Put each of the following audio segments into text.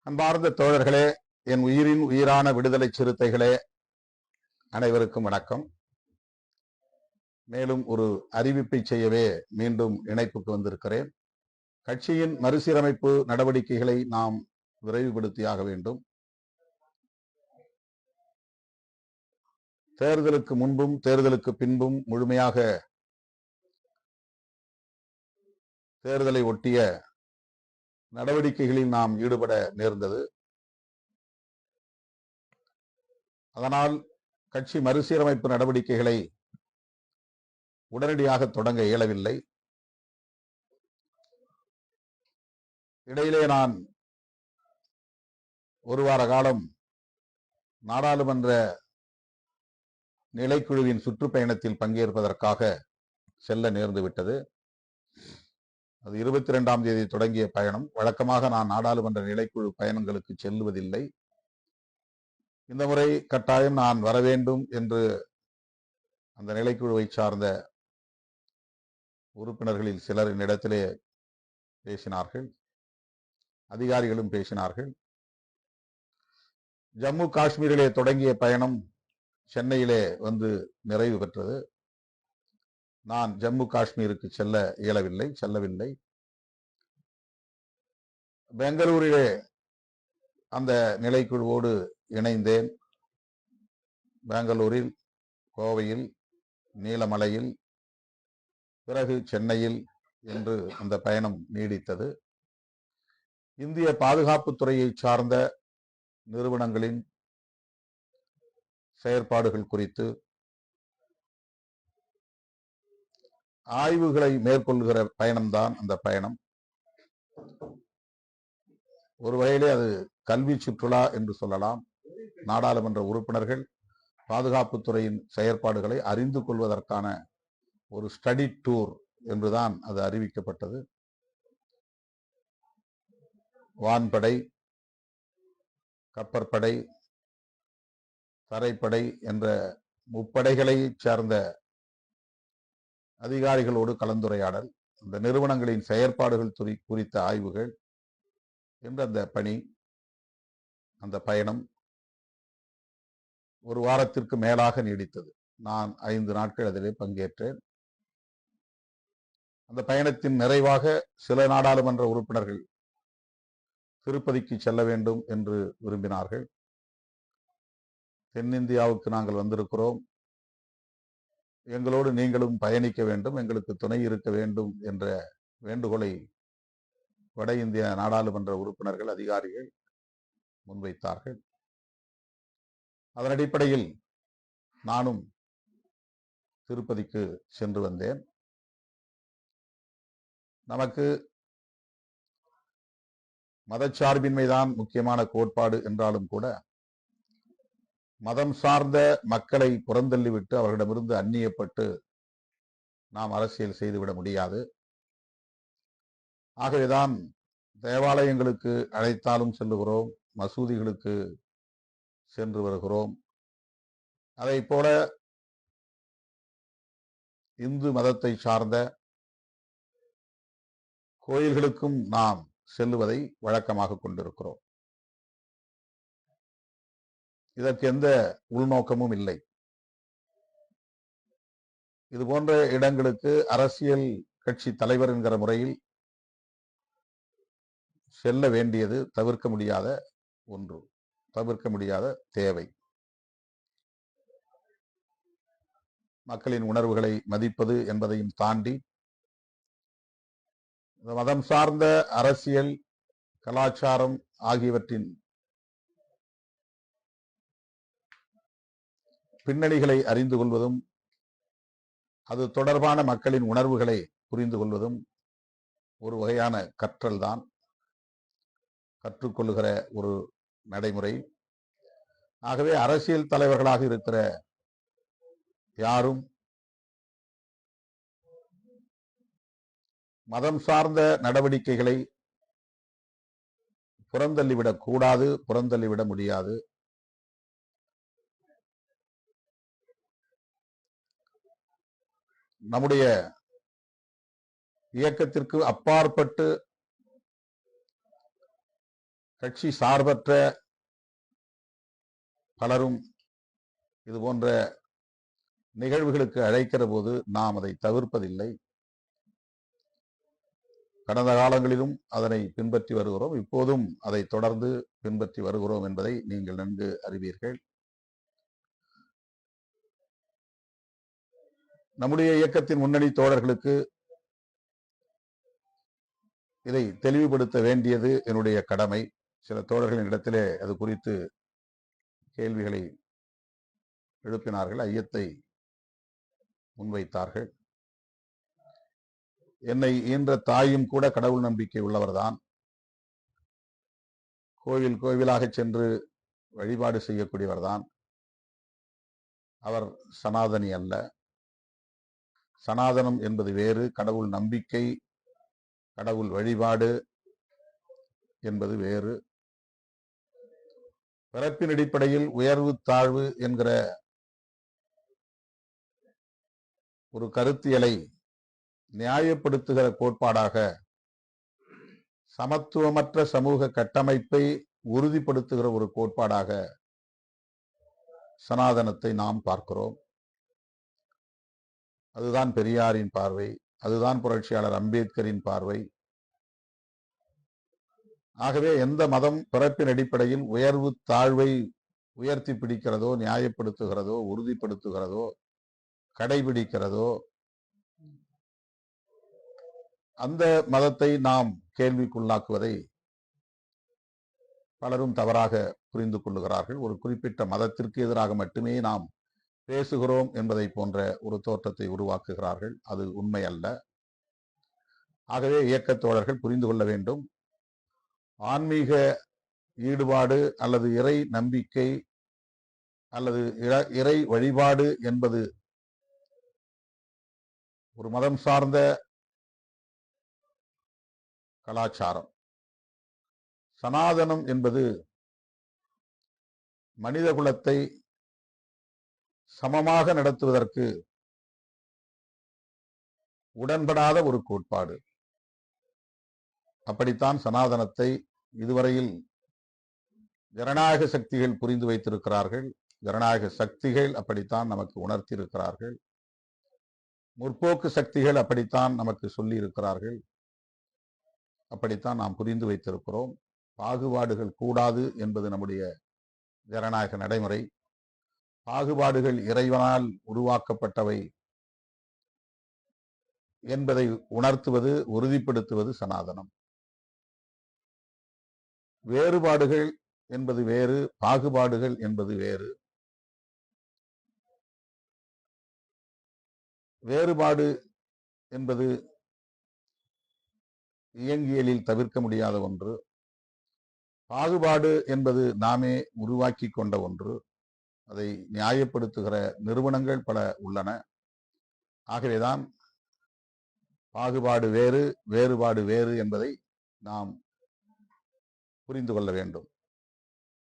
அன்பார்ந்த தோழர்களே, என் உயிரின் உயிரான விடுதலை சிறுத்தைகளே, அனைவருக்கும் வணக்கம். மேலும் ஒரு அறிவிப்பை செய்யவே மீண்டும் இணைப்புக்கு வந்திருக்கிறேன். கட்சியின் மறுசீரமைப்பு நடவடிக்கைகளை நாம் விரைவுபடுத்தியாக வேண்டும். தேர்தலுக்கு முன்பும் தேர்தலுக்கு பின்பும் முழுமையாக தேர்தலை ஒட்டிய நடவடிக்கைகளில் நாம் ஈடுபட நேர்ந்தது. அதனால் கட்சி மறுசீரமைப்பு நடவடிக்கைகளை உடனடியாக தொடங்க இயலவில்லை. இடையிலே நான் ஒரு வார காலம் நாடாளுமன்ற நிலைக்குழுவின் சுற்றுப்பயணத்தில் பங்கேற்பதற்காக செல்ல நேர்ந்துவிட்டது. அது 22ஆம் தேதி தொடங்கிய பயணம். வழக்கமாக நான் நாடாளுமன்ற நிலைக்குழு பயணங்களுக்கு செல்லுவதில்லை. இந்த முறை கட்டாயம் நான் வர வேண்டும் என்று அந்த நிலைக்குழுவை சார்ந்த உறுப்பினர்களில் சிலர் என்னிடத்திலே பேசினார்கள், அதிகாரிகளும் பேசினார்கள். ஜம்மு காஷ்மீரிலே தொடங்கிய பயணம் சென்னையிலே வந்து நிறைவு பெற்றது. நான் ஜம்மு காஷ்மீருக்கு செல்லவில்லை. பெங்களூரிலே அந்த நிலைக்குழுவோடு இணைந்தேன். பெங்களூரில், கோவையில், நீலமலையில், பிறகு சென்னையில் என்று அந்த பயணம் நீடித்தது. இந்திய பாதுகாப்புத்துறையை சார்ந்த நிறுவனங்களின் செயற்பாடுகள் குறித்து ஆய்வுகளை மேற்கொள்கிற பயணம்தான் அந்த பயணம். ஒரு வகையிலே அது கல்வி சுற்றுலா என்று சொல்லலாம். நாடாளுமன்ற உறுப்பினர்கள் பாதுகாப்புத்துறையின் செயற்பாடுகளை அறிந்து கொள்வதற்கான ஒரு ஸ்டடி டூர் என்றுதான் அது அறிவிக்கப்பட்டது. வான்படை, கப்பற்படை, தரைப்படை என்ற முப்படைகளை சார்ந்த அதிகாரிகளோடு கலந்துரையாடல், அந்த நிறுவனங்களின் செயற்பாடுகள் குறித்த ஆய்வுகள் என்ற அந்த பணி, அந்த பயணம் ஒரு வாரத்திற்கு மேலாக நீடித்தது. நான் 5 நாட்கள் அதிலே பங்கேற்றேன். அந்த பயணத்தின் நிறைவாக சில நாடாளுமன்ற உறுப்பினர்கள் திருப்பதிக்கு செல்ல வேண்டும் என்று விரும்பினார்கள். தென்னிந்தியாவுக்கு நாங்கள் வந்திருக்கிறோம், எங்களோடு நீங்களும் பயணிக்க வேண்டும், எங்களுக்கு துணை இருக்க வேண்டும் என்ற வேண்டுகோளை வட இந்திய நாடாளுமன்ற உறுப்பினர்கள், அதிகாரிகள் முன்வைத்தார்கள். அதன் அடிப்படையில் நானும் திருப்பதிக்கு சென்று வந்தேன். நமக்கு மதச்சார்பின்மைதான் முக்கியமான கோட்பாடு என்றாலும் கூட மதம் சார்ந்த மக்களை புறந்தள்ளிவிட்டு அவர்களிடமிருந்து அந்நியப்பட்டு நாம் அரசியல் செய்துவிட முடியாது. ஆகவேதான் தேவாலயங்களுக்கு அழைத்தாலும் செல்லுகிறோம், மசூதிகளுக்கு சென்று வருகிறோம். அதை போல இந்து மதத்தை சார்ந்த கோயில்களுக்கும் நாம் செல்லுவதை வழக்கமாக கொண்டிருக்கிறோம். இதற்கு எந்த உள்நோக்கமும் இல்லை. இது போன்ற இடங்களுக்கு அரசியல் கட்சி தலைவர் என்கிற முறையில் செல்ல வேண்டியது தவிர்க்க முடியாத ஒன்று, தவிர்க்க முடியாத தேவை. மக்களின் உணர்வுகளை மதிப்பது என்பதையும் தாண்டி மதம் சார்ந்த அரசியல், கலாச்சாரம் ஆகியவற்றின் பின்னணிகளை அறிந்து கொள்வதும் அது தொடர்பான மக்களின் உணர்வுகளை புரிந்து கொள்வதும் ஒரு வகையான கற்றல் தான், கற்றுக்கொள்ளுகிற ஒரு நடைமுறை. ஆகவே அரசியல் தலைவர்களாக இருக்கிற யாரும் மதம் சார்ந்த நடவடிக்கைகளை புறந்தள்ளிவிடக் கூடாது, புறந்தள்ளிவிட முடியாது. நம்முடைய இயக்கத்திற்கு அப்பாற்பட்டு கட்சி சார்பற்ற பலரும் இது போன்ற நிகழ்வுகளுக்கு அழைக்கிற போது நாம் அதை தவிர்ப்பதில்லை. கடந்த காலங்களிலும் அதனை பின்பற்றி வருகிறோம், இப்போதும் அதை தொடர்ந்து பின்பற்றி வருகிறோம் என்பதை நீங்கள் நன்கு அறிவீர்கள். நம்முடைய இயக்கத்தின் முன்னணி தோழர்களுக்கு இதை தெளிவுபடுத்த வேண்டியது என்னுடைய கடமை. சில தோழர்களின் இடத்திலே அது குறித்து கேள்விகளை எழுப்பினார்கள், ஐயத்தை முன்வைத்தார்கள். என்னை ஈன்ற தாயும் கூட கடவுள் நம்பிக்கை உள்ளவர்தான். கோவில் கோவிலாக சென்று வழிபாடு செய்யக்கூடியவர்தான். அவர் சனாதனி அல்ல. சனாதனம் என்பது வேறு, கடவுள் நம்பிக்கை, கடவுள் வழிபாடு என்பது வேறு. பிறப்பின் அடிப்படையில் உயர்வு தாழ்வு என்கிற ஒரு கருத்தியலை நியாயப்படுத்துகிற கோட்பாடாக, சமத்துவமற்ற சமூக கட்டமைப்பை உறுதிப்படுத்துகிற ஒரு கோட்பாடாக சனாதனத்தை நாம் பார்க்கிறோம். அதுதான் பெரியாரின் பார்வை, அதுதான் புரட்சியாளர் அம்பேத்கரின் பார்வை. ஆகவே எந்த மதம் பிறப்பின் அடிப்படையில் உயர்வு தாழ்வை உயர்த்தி பிடிக்கிறதோ, நியாயப்படுத்துகிறதோ, உறுதிப்படுத்துகிறதோ, கடைபிடிக்கிறதோ, அந்த மதத்தை நாம் கேள்விக்குள்ளாக்குவதை பலரும் தவறாக புரிந்து கொள்ளுகிறார்கள். ஒரு குறிப்பிட்ட மதத்திற்கு எதிராக மட்டுமே நாம் பேசுகிறோம் என்பதை போன்ற ஒரு தோற்றத்தை உருவாக்குகிறார்கள். அது உண்மை அல்ல. ஆகவே இயக்கத் தோழர்கள் புரிந்து கொள்ள வேண்டும், ஆன்மீக ஈடுபாடு அல்லது இறை நம்பிக்கை அல்லது இறை வழிபாடு என்பது ஒரு மதம் சார்ந்த கலாச்சாரம். சனாதனம் என்பது மனித குலத்தை சமமாக நடத்துவதற்கு உடன்படாத ஒரு கோட்பாடு. அப்படித்தான் சனாதனத்தை இதுவரையில் ஜனநாயக சக்திகள் புரிந்து வைத்திருக்கிறார்கள். ஜனநாயக சக்திகள் அப்படித்தான் நமக்கு உணர்த்தி இருக்கிறார்கள். முற்போக்கு சக்திகள் அப்படித்தான் நமக்கு சொல்லி இருக்கிறார்கள். அப்படித்தான் நாம் புரிந்து வைத்திருக்கிறோம். பாகுபாடுகள் கூடாது என்பது நம்முடைய ஜனநாயக நடைமுறை. பாகுபாடுகள் இறைவனால் உருவாக்கப்பட்டவை என்பதை உணர்த்துவது, உறுதிப்படுத்துவது சனாதனம். வேறுபாடுகள் என்பது வேறு, பாகுபாடுகள் என்பது வேறு. வேறுபாடு என்பது இயங்கியலில் தவிர்க்க முடியாத ஒன்று. பாகுபாடு என்பது நாமே உருவாக்கி கொண்ட ஒன்று. அதை நியாயப்படுத்துகிற நிறுவனங்கள் பல உள்ளன. ஆகவேதான் பாகுபாடு வேறு, வேறுபாடு வேறு என்பதை நாம் புரிந்து கொள்ள வேண்டும்.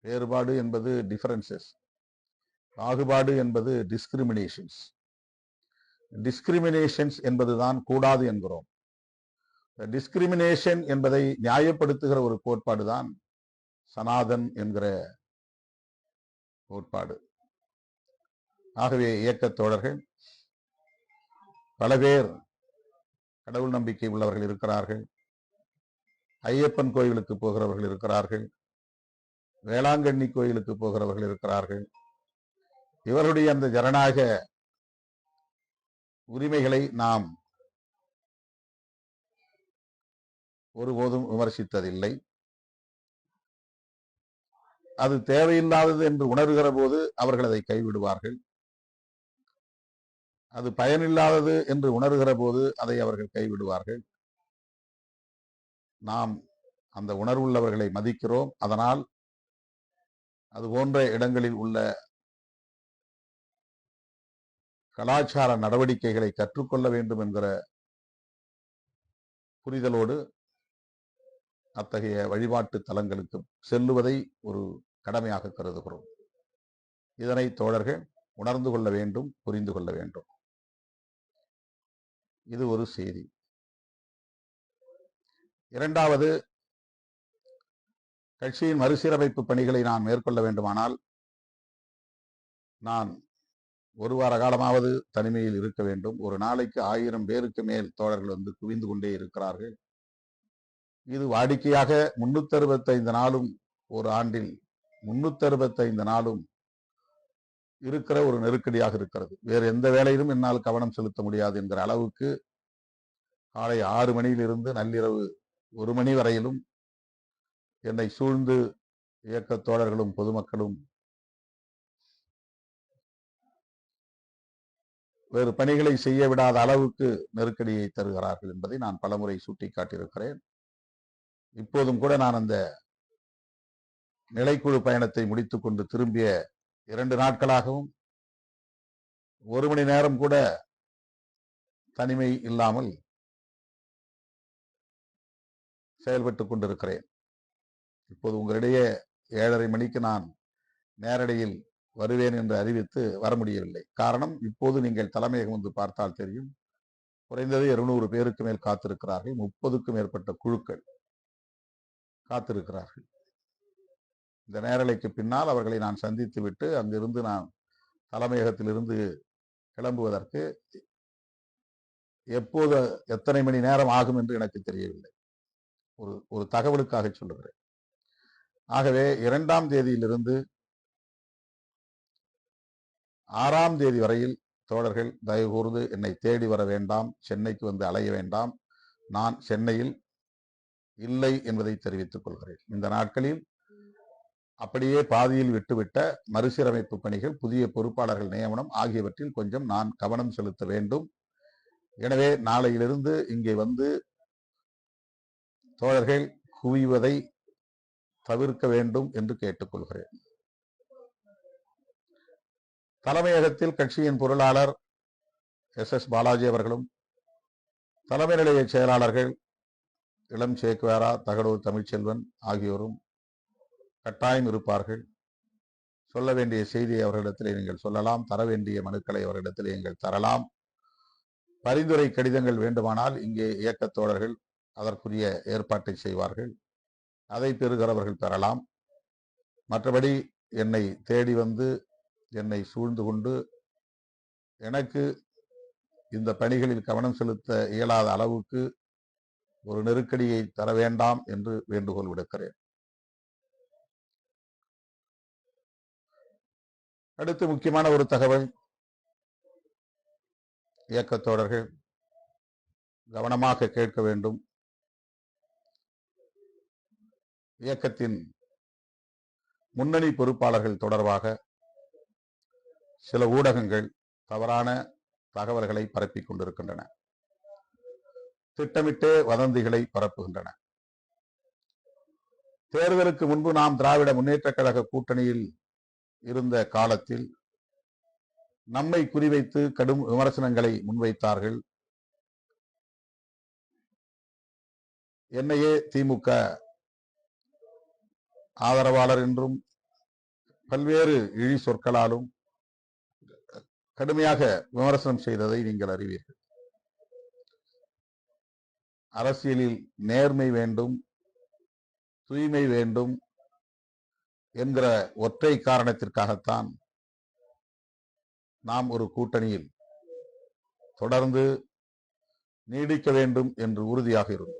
வேறுபாடு என்பது டிஃபரன்சஸ், பாகுபாடு என்பது டிஸ்கிரிமினேஷன்ஸ். டிஸ்கிரிமினேஷன்ஸ் என்பதுதான் கூடாது என்கிறோம். டிஸ்கிரிமினேஷன் என்பதை நியாயப்படுத்துகிற ஒரு கோட்பாடு தான் சனாதன் என்கிற கோட்பாடு. ஆகவே இயக்கத் தோழர்கள் பல பேர் கடவுள் நம்பிக்கை உள்ளவர்கள் இருக்கிறார்கள். ஐயப்பன் கோயிலுக்கு போகிறவர்கள் இருக்கிறார்கள். வேளாங்கண்ணி கோயிலுக்கு போகிறவர்கள் இருக்கிறார்கள். இவருடைய அந்த ஜனநாயக உரிமைகளை நாம் ஒருபோதும் விமர்சித்ததில்லை. அது தேவையில்லாதது என்று உணர்கிற போது அவர்கள் அதை கைவிடுவார்கள். அது பயனில்லாதது என்று உணர்கிற போது அதை அவர்கள் கைவிடுவார்கள். நாம் அந்த உணர்வுள்ளவர்களை மதிக்கிறோம். அதனால் அது போன்ற இடங்களில் உள்ள கலாச்சார நடவடிக்கைகளை கற்றுக்கொள்ள வேண்டும் என்கிற புரிதலோடு அத்தகைய வழிபாட்டு தலங்களுக்கு செல்லுவதை ஒரு கடமையாக கருதுகிறோம். இதனை தோழர்கள் உணர்ந்து கொள்ள வேண்டும், புரிந்து கொள்ள வேண்டும். இது ஒரு செய்தி. இரண்டாவது, கட்சியின் மறுசீரமைப்பு பணிகளை நான் மேற்கொள்ள வேண்டுமானால் நான் ஒரு வார காலமாவது தனிமையில் இருக்க வேண்டும். ஒரு நாளைக்கு 1000 பேருக்கு மேல் தோழர்கள் வந்து குவிந்து கொண்டே இருக்கிறார்கள். இது வாடிக்கையாக 365 நாளும், ஒரு ஆண்டில் 365 நாளும் இருக்கிற ஒரு நெருக்கடியாக இருக்கிறது. வேறு எந்த வேலையிலும் என்னால் கவனம் செலுத்த முடியாது என்கிற அளவுக்கு காலை 6 மணியிலிருந்து நள்ளிரவு 1 மணி வரையிலும் என்னை சூழ்ந்து இயக்க தோழர்களும் பொதுமக்களும் வேறு பணிகளை செய்ய விடாத அளவுக்கு நெருக்கடியை தருகிறார்கள் என்பதை நான் பலமுறை சுட்டிக்காட்டியிருக்கிறேன். இப்போதும் கூட நான் அந்த நிலைக்குழு பயணத்தை முடித்துக் கொண்டு திரும்பிய 2 நாட்களாகவும் 1 மணி நேரம் கூட தனிமை இல்லாமல் செயல்பட்டுக் கொண்டிருக்கிறேன். இப்போது உங்களிடையே 7:30 மணிக்கு நான் நேரடியில் வருவேன் என்று அறிவித்து வர முடியவில்லை. காரணம், இப்போது நீங்கள் தலைமையகம் வந்து பார்த்தால் தெரியும், குறைந்தது 200 பேருக்கு மேல் காத்திருக்கிறார்கள். 30க்கும் மேற்பட்ட குழுக்கள் காத்திருக்கிறார்கள். இந்த நேரலைக்கு பின்னால் அவர்களை நான் சந்தித்து விட்டு அங்கிருந்து நான் தலைமையகத்திலிருந்து கிளம்புவதற்கு எப்போது எத்தனை மணி நேரம் ஆகும் என்று எனக்கு தெரியவில்லை. ஒரு தகவலுக்காக சொல்லுகிறேன். ஆகவே 2ஆம் தேதியிலிருந்து 6ஆம் தேதி வரையில் தோழர்கள் தயவு கூர்ந்து என்னை தேடி வர வேண்டாம், சென்னைக்கு வந்து அலைய வேண்டாம். நான் சென்னையில் இல்லை என்பதை தெரிவித்துக் கொள்கிறேன். இந்த நாட்களில் அப்படியே பாதியில் விட்டுவிட்ட மறுசீரமைப்பு பணிகள், புதிய பொறுப்பாளர்கள் நியமனம் ஆகியவற்றில் கொஞ்சம் நான் கவனம் செலுத்த வேண்டும். எனவே நாளையிலிருந்து இங்கே வந்து தோழர்கள் குவிவதை தவிர்க்க வேண்டும் என்று கேட்டுக்கொள்கிறேன். தலைமையகத்தில் கட்சியின் பொருளாளர் SS பாலாஜி அவர்களும், தலைமை நிலைய செயலாளர்கள் இளம் சேக்வேரா, தகடூர் தமிழ்ச்செல்வன் ஆகியோரும் கட்டாயம் இருப்பார்கள். சொல்ல வேண்டிய செய்தியை அவர்களிடத்திலே நீங்கள் சொல்லலாம், தர வேண்டிய மனுக்களை அவர்களிடத்திலே நீங்கள் தரலாம். பரிந்துரை கடிதங்கள் வேண்டுமானால் இங்கே இயக்கத் தோழர்கள் அதற்குரிய ஏற்பாட்டை செய்வார்கள். அதை பெறுகிறவர்கள் பெறலாம். மற்றபடி என்னை தேடி வந்து என்னை சூழ்ந்து கொண்டு எனக்கு இந்த பணிகளில் கவனம் செலுத்த இயலாத அளவுக்கு ஒரு நெருக்கடியை தர வேண்டாம் என்று வேண்டுகோள் விடுக்கிறேன். அடுத்து முக்கியமான ஒரு தகவல், இயக்கத் தோழர்கள் கவனமாக கேட்க வேண்டும். இயக்கத்தின் முன்னணி பொறுப்பாளர்கள் தொடர்பாக சில ஊடகங்கள் தவறான தகவல்களை பரப்பிக் கொண்டிருக்கின்றன. திட்டமிட்டே வதந்திகளை பரப்புகின்றன. தேர்தலுக்கு முன்பு நாம் திராவிட முன்னேற்றக் கழக கூட்டணியில் இருந்த காலத்தில் நம்மை குறிவைத்து கடும் விமர்சனங்களை முன்வைத்தார்கள். என்னையே திமுக ஆதரவாளர் என்றும் பல்வேறு இழி சொற்களாலும் கடுமையாக விமர்சனம் செய்ததை நீங்கள் அறிவீர்கள். அரசியலில் நேர்மை வேண்டும், தூய்மை வேண்டும் என்கிற ஒற்றை காரணத்திற்காகத்தான் நாம் ஒரு கூட்டணியில் தொடர்ந்து நீடிக்க வேண்டும் என்று உறுதியாக இருந்தோம்.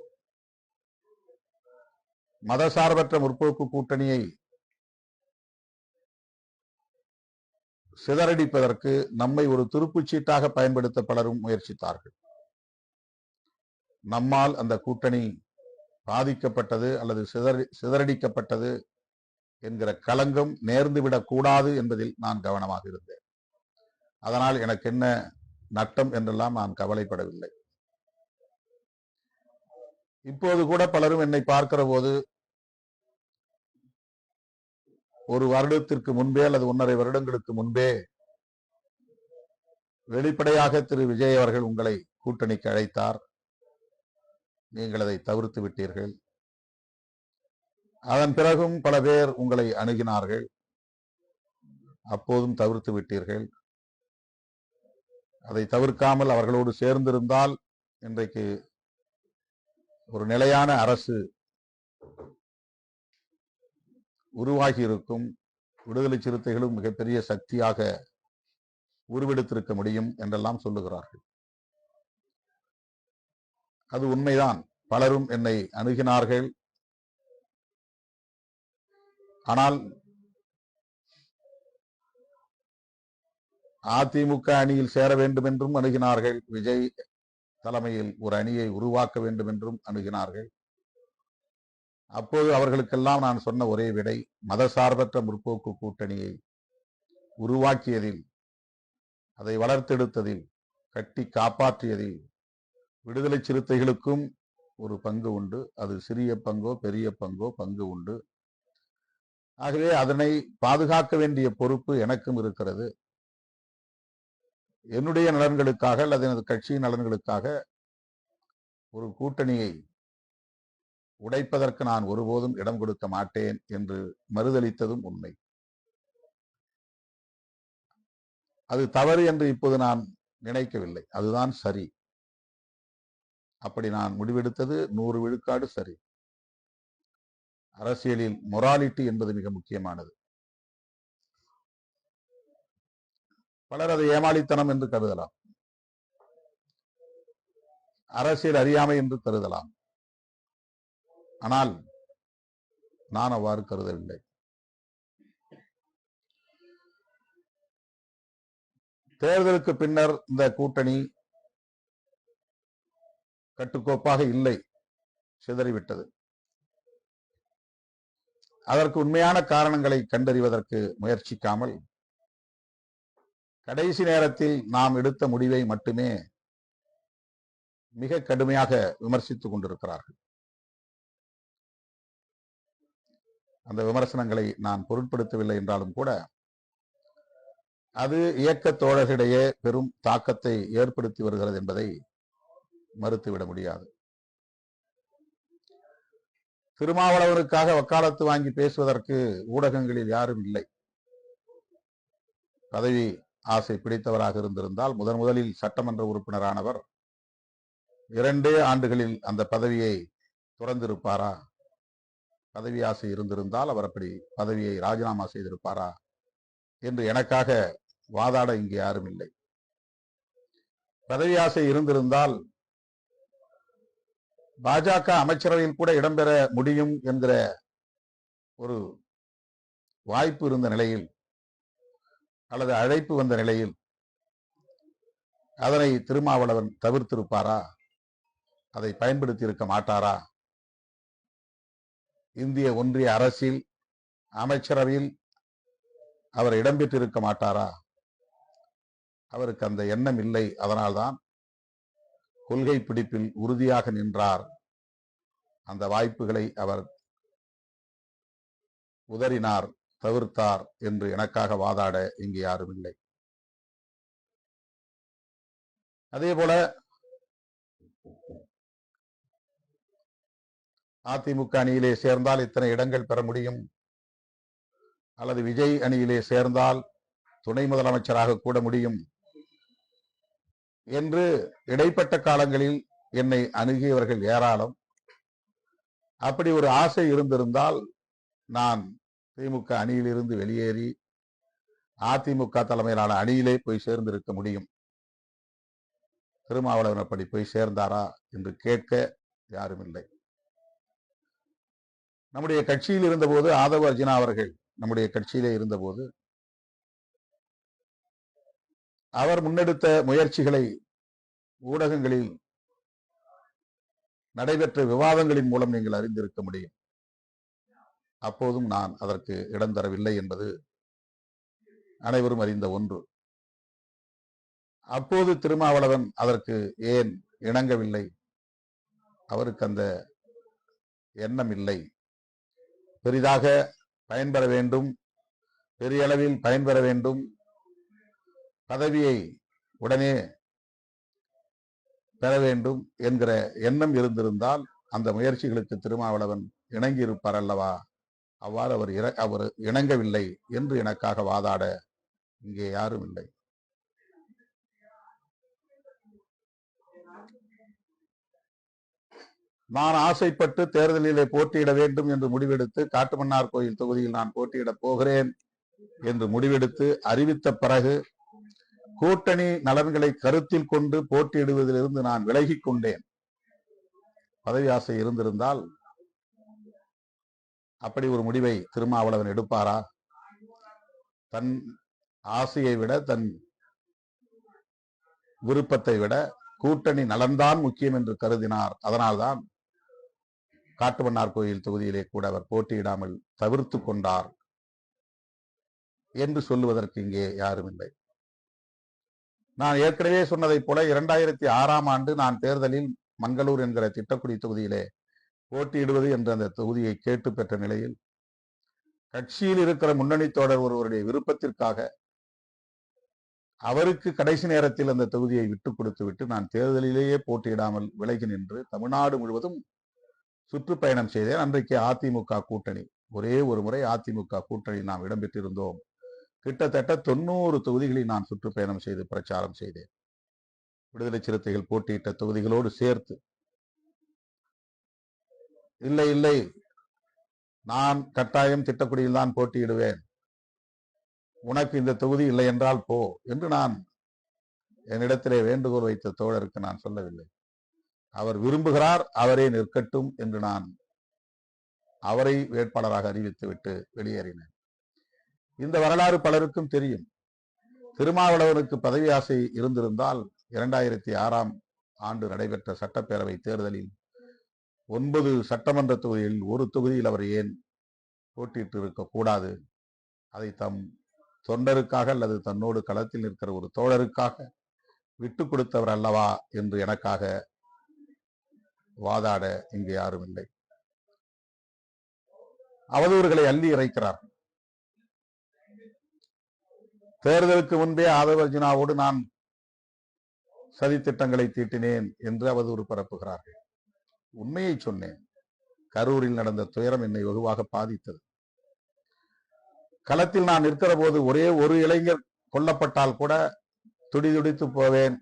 மதசார்பற்ற முற்போக்கு கூட்டணியை சிதறடிப்பதற்கு நம்மை ஒரு துருப்புச்சீட்டாக பயன்படுத்த பலரும் முயற்சித்தார்கள். நம்மால் அந்த கூட்டணி பாதிக்கப்பட்டது அல்லது சிதறடிக்கப்பட்டது என்கிற களங்கம் நேர்ந்துவிடக் கூடாது என்பதில் நான் கவனமாக இருந்தேன். அதனால் எனக்கு என்ன நட்டம் என்றெல்லாம் நான் கவலைப்படவில்லை. இப்போது கூட பலரும் என்னை பார்க்கிற போது ஒரு வருடத்திற்கு முன்பே அல்லது 1.5 வருடங்களுக்கு முன்பே வெளிப்படையாக திரு விஜய் அவர்கள் உங்களை கூட்டணிக்கு அழைத்தார், நீங்கள் அதை தவிர்த்து விட்டீர்கள். அதன் பிறகும் பல பேர் உங்களை அணுகினார்கள், அப்போதும் தவிர்த்து விட்டீர்கள். அதை தவிர்க்காமல் அவர்களோடு சேர்ந்திருந்தால் இன்றைக்கு ஒரு நிலையான அரசு உருவாகி இருக்கும் விடுதலை சிறுத்தைகளும் மிகப்பெரிய சக்தியாக உருவெடுத்திருக்க முடியும் என்றெல்லாம் சொல்லுகிறார்கள். அது உண்மைதான். பலரும் என்னை அணுகினார்கள். ஆனால் அதிமுக அணியில் சேர வேண்டும் என்றும் அணுகினார்கள். விஜய் தலைமையில் ஒரு அணியை உருவாக்க வேண்டும் என்றும் அணுகினார்கள். அப்போது அவர்களுக்கெல்லாம் நான் சொன்ன ஒரே விடை, மதசார்பற்ற முற்போக்கு கூட்டணியை உருவாக்கியதில், அதை வளர்த்தெடுத்ததில், கட்டி காப்பாற்றியதில் விடுதலை சிறுத்தைகளுக்கும் ஒரு பங்கு உண்டு. அது சிறிய பங்கோ பெரிய பங்கோ பங்கு உண்டு. ஆகவே அதனை பாதுகாக்க வேண்டிய பொறுப்பு எனக்கும் இருக்கிறது. என்னுடைய நலன்களுக்காக அல்லது எனது கட்சியின் நலன்களுக்காக ஒரு கூட்டணியை உடைப்பதற்கு நான் ஒருபோதும் இடம் கொடுக்க மாட்டேன் என்று மறுதளித்ததும் உண்மை. அது தவறு என்று இப்போது நான் நினைக்கவில்லை. அதுதான் சரி. அப்படி நான் முடிவெடுத்தது 100 விழுக்காடு சரி. அரசியலில் மொராலிட்டி என்பது மிக முக்கியமானது. பலர் அதை ஏமாளித்தனம் என்று கருதலாம், அரசியல் அறியாமை என்று கருதலாம். ஆனால் நான் அவ்வாறு கருதவில்லை. தேர்தலுக்கு பின்னர் இந்த கூட்டணி கட்டுக்கோப்பாக இல்லை, சிதறிவிட்டது. அதற்கு உண்மையான காரணங்களை கண்டறிவதற்கு முயற்சிக்காமல் கடைசி நேரத்தில் நாம் எடுத்த முடிவை மட்டுமே மிக கடுமையாக விமர்சித்துக் கொண்டிருக்கிறார்கள். அந்த விமர்சனங்களை நான் பொருட்படுத்தவில்லை என்றாலும் கூட அது இயக்க தோழர்களிடையே பெரும் தாக்கத்தை ஏற்படுத்தி வருகிறது என்பதை மறுத்துவிட முடியாது. திருமாவளவனுக்காக வக்காலத்து வாங்கி பேசுவதற்கு ஊடகங்களில் யாரும் இல்லை. பதவி ஆசை பிடித்தவராக இருந்திருந்தால் முதலில் சட்டமன்ற உறுப்பினரானவர் 2 ஆண்டுகளில் அந்த பதவியை துறந்திருப்பாரா? பதவி ஆசை இருந்திருந்தால் அவர் அப்படி பதவியை ராஜினாமா செய்திருப்பாரா என்று எனக்காக வாதாட இங்கு யாரும் இல்லை. பதவி ஆசை இருந்திருந்தால் பாஜக அமைச்சரவையில் கூட இடம்பெற முடியும் என்கிற ஒரு வாய்ப்பு இருந்த நிலையில் அல்லது அழைப்பு வந்த நிலையில் அதனை திருமாவளவன் தவிர்த்திருப்பாரா? அதை பயன்படுத்தி இருக்க மாட்டாரா? இந்திய ஒன்றிய அரசில் அமைச்சரவையில் அவர் இடம்பெற்றிருக்க மாட்டாரா? அவருக்கு அந்த எண்ணம் இல்லை. அதனால்தான் கொள்கை பிடிப்பில் உறுதியாக நின்றார். அந்த வாய்ப்புகளை அவர் உதறினார், தவிர்த்தார் என்று எனக்காக வாதாட இங்கு யாரும் இல்லை. அதே போல அதிமுக அணியிலே சேர்ந்தால் இத்தனை இடங்கள் பெற முடியும், அல்லது விஜய் அணியிலே சேர்ந்தால் துணை முதலமைச்சராக கூட முடியும் என்று இடைப்பட்ட காலங்களில் என்னை அணுகியவர்கள் ஏராளம். அப்படி ஒரு ஆசை இருந்திருந்தால் நான் திமுக அணியிலிருந்து வெளியேறி அதிமுக தலைமையிலான அணியிலே போய் சேர்ந்திருக்க முடியும். திருமாவளவன் அப்படி போய் சேர்ந்தாரா என்று கேட்க யாரும் இல்லை. நம்முடைய கட்சியில் இருந்தபோது ஆதவ அர்ஜுனா அவர்கள் நம்முடைய கட்சியிலே இருந்தபோது அவர் முன்னெடுத்த முயற்சிகளை ஊடகங்களில் நடைபெற்ற விவாதங்களின் மூலம் நீங்கள் அறிந்திருக்க முடியும். அப்போதும் நான் அதற்கு இடம் தரவில்லை என்பது அனைவரும் அறிந்த ஒன்று. அப்போது திருமாவளவன் அதற்கு ஏன் இணங்கவில்லை? அவருக்கு அந்த எண்ணம் இல்லை. பெரிதாக பயன்பெற வேண்டும், பெரிய அளவில் பயன்பெற வேண்டும், பதவியை உடனே பெற வேண்டும் என்கிற எண்ணம் இருந்திருந்தால் அந்த முயற்சிகளுக்கு திருமாவளவன் இணங்கி இருப்பார் அல்லவா? அவ்வாறு அவர் இணங்கவில்லை என்று எனக்காக வாதாட இங்கே யாரும் இல்லை. நான் ஆசைப்பட்டு தேர்தலிலே போட்டியிட வேண்டும் என்று முடிவெடுத்து காட்டுமன்னார் கோயில் தொகுதியில் நான் போட்டியிடப் போகிறேன் என்று முடிவெடுத்து அறிவித்த பிறகு கூட்டணி நலன்களை கருத்தில் கொண்டு போட்டியிடுவதிலிருந்து நான் விலகிக் கொண்டேன். பதவி ஆசை இருந்திருந்தால் அப்படி ஒரு முடிவை திருமாவளவன் எடுப்பாரா? தன் ஆசையை விட, தன் விருப்பத்தை விட கூட்டணி நலன்தான் முக்கியம் என்று கருதினார். அதனால்தான் காட்டுமன்னார் கோயில் தொகுதியிலே கூட அவர் போட்டியிடாமல் தவிர்த்து கொண்டார் என்று சொல்லுவதற்கு இங்கே யாரும் இல்லை. நான் ஏற்கனவே சொன்னதைப் போல 2006ஆம் ஆண்டு நான் தேர்தலில் மங்களூர் என்கிற திட்டக்குடி தொகுதியிலே போட்டியிடுவது என்ற அந்த தொகுதியை கேட்டு பெற்ற நிலையில் கட்சியில் இருக்கிற முன்னணி தோழர் ஒருவருடைய விருப்பத்திற்காக அவருக்கு கடைசி நேரத்தில் அந்த தொகுதியை விட்டுக் கொடுத்து விட்டு நான் தேர்தலிலேயே போட்டியிடாமல் விலகி நின்று தமிழ்நாடு முழுவதும் சுற்றுப்பயணம் செய்தேன். அன்றைக்கு அதிமுக கூட்டணி, ஒரே ஒரு முறை அதிமுக கூட்டணி நாம் இடம்பெற்றிருந்தோம். கிட்டத்தட்ட 90 தொகுதிகளில் நான் சுற்றுப்பயணம் செய்து பிரச்சாரம் செய்தேன். விடுதலை சிறுத்தைகள் போட்டியிட்ட தொகுதிகளோடு சேர்த்து. இல்லை இல்லை, நான் கட்டாயம் திட்டக்குடியில் தான் போட்டியிடுவேன், உனக்கு இந்த தொகுதி இல்லை என்றால் போ என்று நான் என்னிடத்திலே வேண்டுகோள் வைத்த தோழருக்கு நான் சொல்லவில்லை. அவர் விரும்புகிறார், அவரே நிற்கட்டும் என்று நான் அவரை வேட்பாளராக அறிவித்துவிட்டு வெளியேறினேன். இந்த வரலாறு பலருக்கும் தெரியும். திருமாவளவனுக்கு பதவி ஆசை இருந்திருந்தால் 2006ஆம் ஆண்டு நடைபெற்ற சட்டப்பேரவை தேர்தலில் 9 சட்டமன்ற தொகுதிகளில் ஒரு தொகுதியில் அவர் ஏன் போட்டியிட்டு இருக்கக்கூடாது? அதை தம் தொண்டருக்காக அல்லது தன்னோடு களத்தில் இருக்கிற ஒரு தோழருக்காக விட்டு கொடுத்தவர் அல்லவா என்று எனக்காக வாதாட இங்கு யாரும் இல்லை. அவதூறுகளை அள்ளி இறைக்கிறார். தேர்தலுக்கு முன்பே ஆதவர்ஜுனாவோடு நான் சதித்திட்டங்களை தீட்டினேன் என்று அவதூறு பரப்புகிறார்கள். உண்மையை சொன்னேன். கரூரில் நடந்த துயரம் என்னை வெகுவாக பாதித்தது. களத்தில் நான் நிற்கிற போது ஒரே ஒரு இளைஞர் கொல்லப்பட்டால் கூட துடிதுடித்து போவேன்.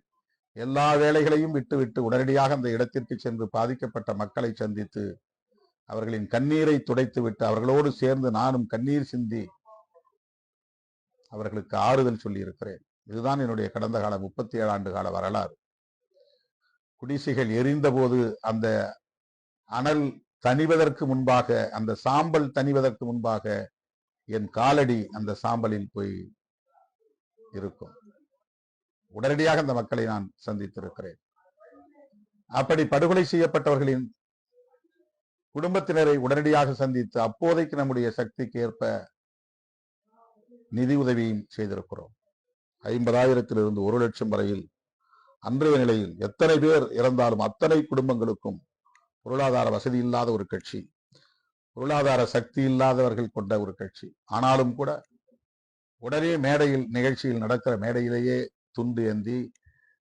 எல்லா வேலைகளையும் விட்டுவிட்டு உடனடியாக அந்த இடத்திற்கு சென்று பாதிக்கப்பட்ட மக்களை சந்தித்து அவர்களின் கண்ணீரை துடைத்து விட்டு அவர்களோடு சேர்ந்து நானும் கண்ணீர் சிந்தி அவர்களுக்கு ஆறுதல் சொல்லி இருக்கிறேன். இதுதான் என்னுடைய கடந்த கால 37 ஆண்டு கால வரலாறு. குடிசைகள் எரிந்த போது அந்த அனல் தணிவதற்கு முன்பாக, அந்த சாம்பல் தணிவதற்கு முன்பாக என் காலடி அந்த சாம்பலில் போய் இருக்கும். உடனடியாக அந்த மக்களை நான் சந்தித்திருக்கிறேன். அப்படி படுகொலை செய்யப்பட்டவர்களின் குடும்பத்தினரை உடனடியாக சந்தித்து அப்போதைக்கு நம்முடைய சக்திக்கு ஏற்ப நிதி உதவியும் செய்திருக்கிறோம். 50,000 1 லட்சம் வரையில் அன்றைய நிலையில் எத்தனை பேர் இறந்தாலும் அத்தனை குடும்பங்களுக்கும் பொருளாதார வசதி இல்லாத ஒரு கட்சி, பொருளாதார சக்தி இல்லாதவர்கள் கொண்ட ஒரு கட்சி. ஆனாலும் கூட உடனே மேடையில், நிகழ்ச்சியில் நடக்கிற மேடையிலேயே துண்டு ஏந்தி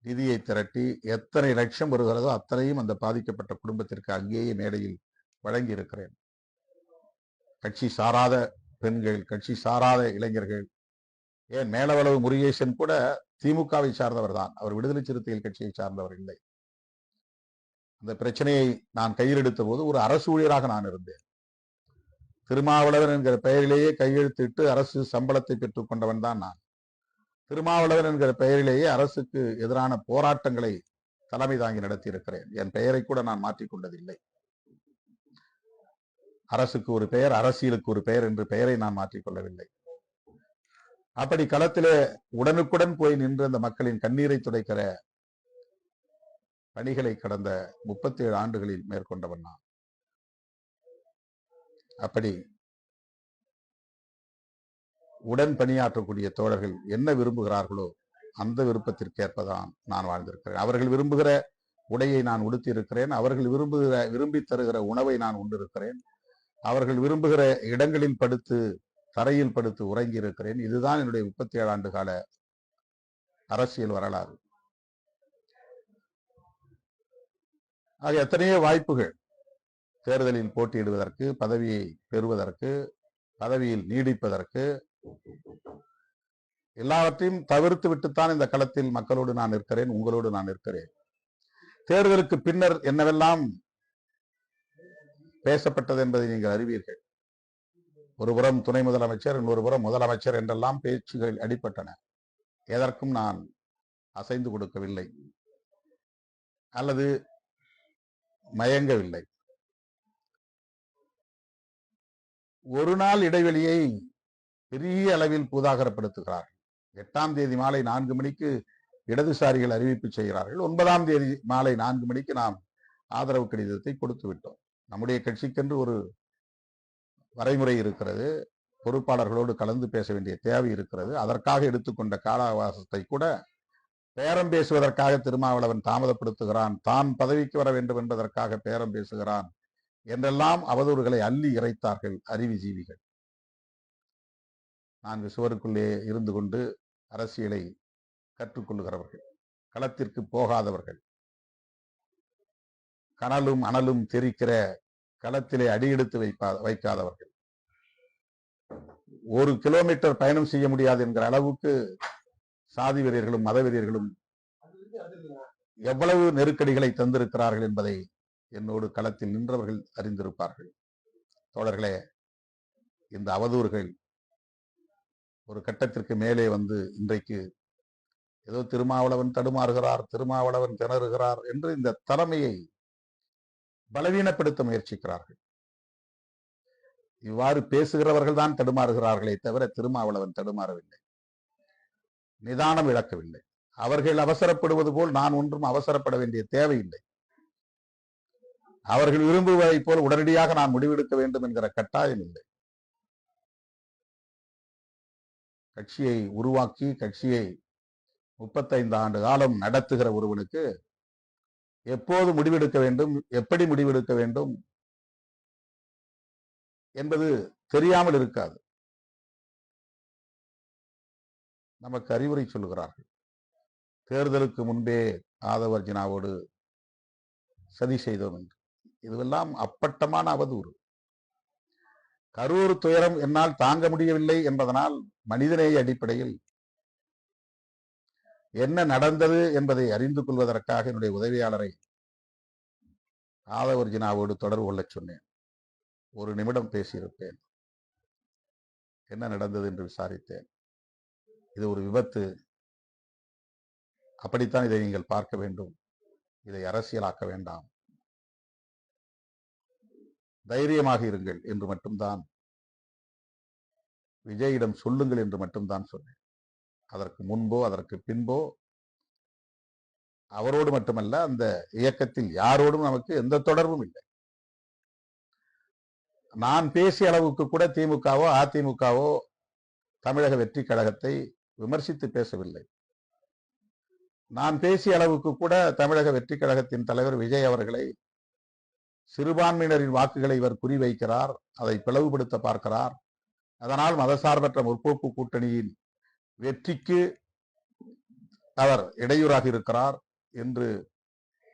நிதியை திரட்டி எத்தனை லட்சம் வருகிறதோ அத்தனையும் அந்த பாதிக்கப்பட்ட குடும்பத்திற்கு அங்கேயே மேடையில் வழங்கி இருக்கிறேன். கட்சி சாராத பெண்கள், கட்சி சாராத இளைஞர்கள், ஏன் மேலவளவு முருகேசன் கூட திமுகவை சார்ந்தவர் தான், அவர் விடுதலை சிறுத்தைகள் கட்சியை சார்ந்தவர் இல்லை. அந்த பிரச்சனையை நான் கையில் எடுத்த போது ஒரு அரசு ஊழியராக நான் இருந்தேன். திருமாவளவன் என்கிற பெயரிலேயே கையெழுத்திட்டு அரசு சம்பளத்தை பெற்றுக் கொண்டவன் தான் நான். திருமாவளவன் என்கிற பெயரிலேயே அரசுக்கு எதிரான போராட்டங்களை தலைமை தாங்கி நடத்தி இருக்கிறேன். என் பெயரை கூட நான் மாற்றிக்கொண்டதில்லை. அரசுக்கு ஒரு பெயர், அரசியலுக்கு ஒரு பெயர் என்று பெயரை நான் மாற்றிக்கொள்ளவில்லை. அப்படி களத்திலே உடனுக்குடன் போய் நின்று அந்த மக்களின் கண்ணீரை துடைக்கிற பணிகளை கடந்த 37 ஆண்டுகளில் மேற்கொண்டவன் நான். அப்படி உடன் பணியாற்றக்கூடிய தோழர்கள் என்ன விரும்புகிறார்களோ அந்த விருப்பத்திற்கேற்பதான் நான் வாழ்ந்திருக்கிறேன். அவர்கள் விரும்புகிற உடையை நான் உடுத்தி இருக்கிறேன். அவர்கள் விரும்பி தருகிற உணவை நான் உண்டிருக்கிறேன். அவர்கள் விரும்புகிற இடங்களில் படுத்து, தரையில் படுத்து உறங்கி இருக்கிறேன். இதுதான் என்னுடைய 37 ஆண்டு கால அரசியல் வரலாறு. ஆக எத்தனையோ வாய்ப்புகள் தேர்தலில் போட்டியிடுவதற்கு, பதவியை பெறுவதற்கு, பதவியில் நீடிப்பதற்கு, எல்லாவற்றையும் தவிர்த்து விட்டுத்தான் இந்த களத்தில் மக்களோடு நான் இருக்கிறேன், உங்களோடு நான் இருக்கிறேன். தேர்தலுக்கு பின்னர் என்னவெல்லாம் பேசப்பட்டது என்பதை நீங்கள் அறிவீர்கள். ஒருபுறம் துணை முதலமைச்சர், இன்னொரு புறம் முதலமைச்சர் என்றெல்லாம் பேச்சுகள் அடிபட்டன. எதற்கும் நான் அசைந்து கொடுக்கவில்லை அல்லது மயங்கவில்லை. ஒரு நாள் இடைவெளியை பெரிய அளவில் பூதாகரப்படுத்துகிறார்கள். 8ஆம் தேதி மாலை 4 மணிக்கு இடதுசாரிகள் அறிவிப்பு செய்கிறார்கள். 9ஆம் தேதி மாலை 4 மணிக்கு நாம் ஆதரவு கடிதத்தை கொடுத்து விட்டோம். நம்முடைய கட்சிக்கென்று ஒரு வரைமுறை இருக்கிறது. பொறுப்பாளர்களோடு கலந்து பேச வேண்டிய தேவை இருக்கிறது. அதற்காக எடுத்துக்கொண்ட கால அவகாசத்தை கூட பேரம் பேசுவதற்காக திருமாவளவன் தாமதப்படுத்துகிறான், தான் பதவிக்கு வர வேண்டும் என்பதற்காக பேரம் பேசுகிறான் என்றெல்லாம் அவதூறுகளை அள்ளி இறைத்தார்கள் அறிவுஜீவிகள். 4 சுவருக்குள்ளே இருந்து கொண்டு அரசியலை கற்றுக்கொள்ளுகிறவர்கள், களத்திற்கு போகாதவர்கள், கனலும் அனலும் தெரிக்கிற களத்திலே அடியெடுத்து வைக்காதவர்கள், 1 கிலோமீட்டர் பயணம் செய்ய முடியாது என்கிற அளவுக்கு சாதி வெறியர்களும் மத வெறியர்களும் எவ்வளவு நெருக்கடிகளை தந்திருக்கிறார்கள் என்பதை என்னோடு களத்தில் நின்றவர்கள் அறிந்திருப்பார்கள். தோழர்களே, இந்த அவதூறுகள் ஒரு கட்டத்திற்கு மேலே வந்து இன்றைக்கு ஏதோ திருமாவளவன் தடுமாறுகிறார், திருமாவளவன் திணறுகிறார் என்று இந்த தலைமையை பலவீனப்படுத்த முயற்சிக்கிறார்கள். இவ்வாறு பேசுகிறவர்கள் தான் தடுமாறுகிறார்களே தவிர திருமாவளவன் தடுமாறவில்லை, நிதானம் இழக்கவில்லை. அவர்கள் அவசரப்படுவது போல் நான் ஒன்றும் அவசரப்பட வேண்டிய தேவையில்லை. அவர்கள் விரும்புவதை போல் உடனடியாக நான் முடிவெடுக்க வேண்டும் என்கிற கட்டாயம் இல்லை. கட்சியை உருவாக்கி கட்சியை 35 ஆண்டு காலம் நடத்துகிற ஒருவனுக்கு எப்போது முடிவெடுக்க வேண்டும், எப்படி முடிவெடுக்க வேண்டும் என்பது தெரியாமல் இருக்காது. நமக்கு அறிவுரை சொல்லுகிறார்கள். தேர்தலுக்கு முன்பே ஆதவ அர்ஜுனாவோடு சதி செய்தோம் என்று. இதுவெல்லாம் அப்பட்டமான அவதூறு. கரூர் துயரம் என்னால் தாங்க முடியவில்லை என்பதனால் மனிதநேய அடிப்படையில் என்ன நடந்தது என்பதை அறிந்து கொள்வதற்காக என்னுடைய உதவியாளரை ஆதவ அர்ஜுனாவோடு தொடர்பு கொள்ள சொன்னேன். 1 நிமிடம் பேசியிருப்பேன். என்ன நடந்தது என்று விசாரித்தேன். இது ஒரு விபத்து, அப்படித்தான் இதை நீங்கள் பார்க்க வேண்டும், இதை அரசியலாக்க வேண்டாம், தைரியமாக இருங்கள் என்று மட்டும்தான், விஜயிடம் சொல்லுங்கள் என்று மட்டும்தான் சொன்னேன். அதற்கு முன்போ அதற்கு பின்போ அவரோடு மட்டுமல்ல, அந்த இயக்கத்தில் யாரோடும் நமக்கு எந்த தொடர்பும் இல்லை. நான் பேசிய அளவுக்கு கூட திமுகவோ அதிமுகவோ தமிழக வெற்றி கழகத்தை விமர்சித்து பேசவில்லை. நான் பேசிய அளவுக்கு கூட தமிழக வெற்றி கழகத்தின் தலைவர் விஜய் அவர்களை சிறுபான்மையினரின் வாக்குகளை இவர் குறிவைக்கிறார், அதை பிளவுபடுத்த பார்க்கிறார், அதனால் மதசார்பற்ற முற்போக்கு கூட்டணியின் வெற்றிக்கு அவர் இடையூறாக இருக்கிறார் என்று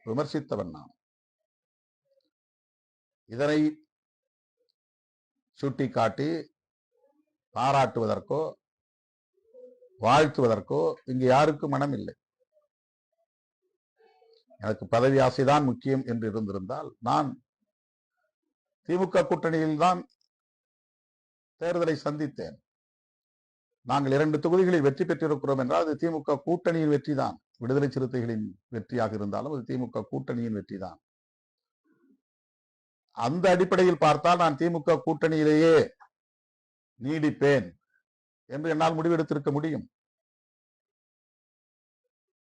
விமர்சித்தவன் நான். இதனை சுட்டிக்காட்டி பாராட்டுவதற்கோ வாழ்த்துவதற்கோ இங்கு யாருக்கும் மனம் இல்லை. எனக்கு பதவி ஆசைதான் முக்கியம் என்று இருந்திருந்தால் நான் திமுக கூட்டணியில் தான் தேர்தலை சந்தித்தேன். நாங்கள் 2 தொகுதிகளில் வெற்றி பெற்றிருக்கிறோம் என்றால் அது திமுக கூட்டணியின் வெற்றி தான். விடுதலை சிறுத்தைகளின் வெற்றியாக இருந்தாலும் அது திமுக கூட்டணியின் வெற்றி தான். அந்த அடிப்படையில் பார்த்தால் நான் திமுக கூட்டணியிலேயே நீடிப்பேன் என்று என்னால் முடிவெடுத்திருக்க முடியும்.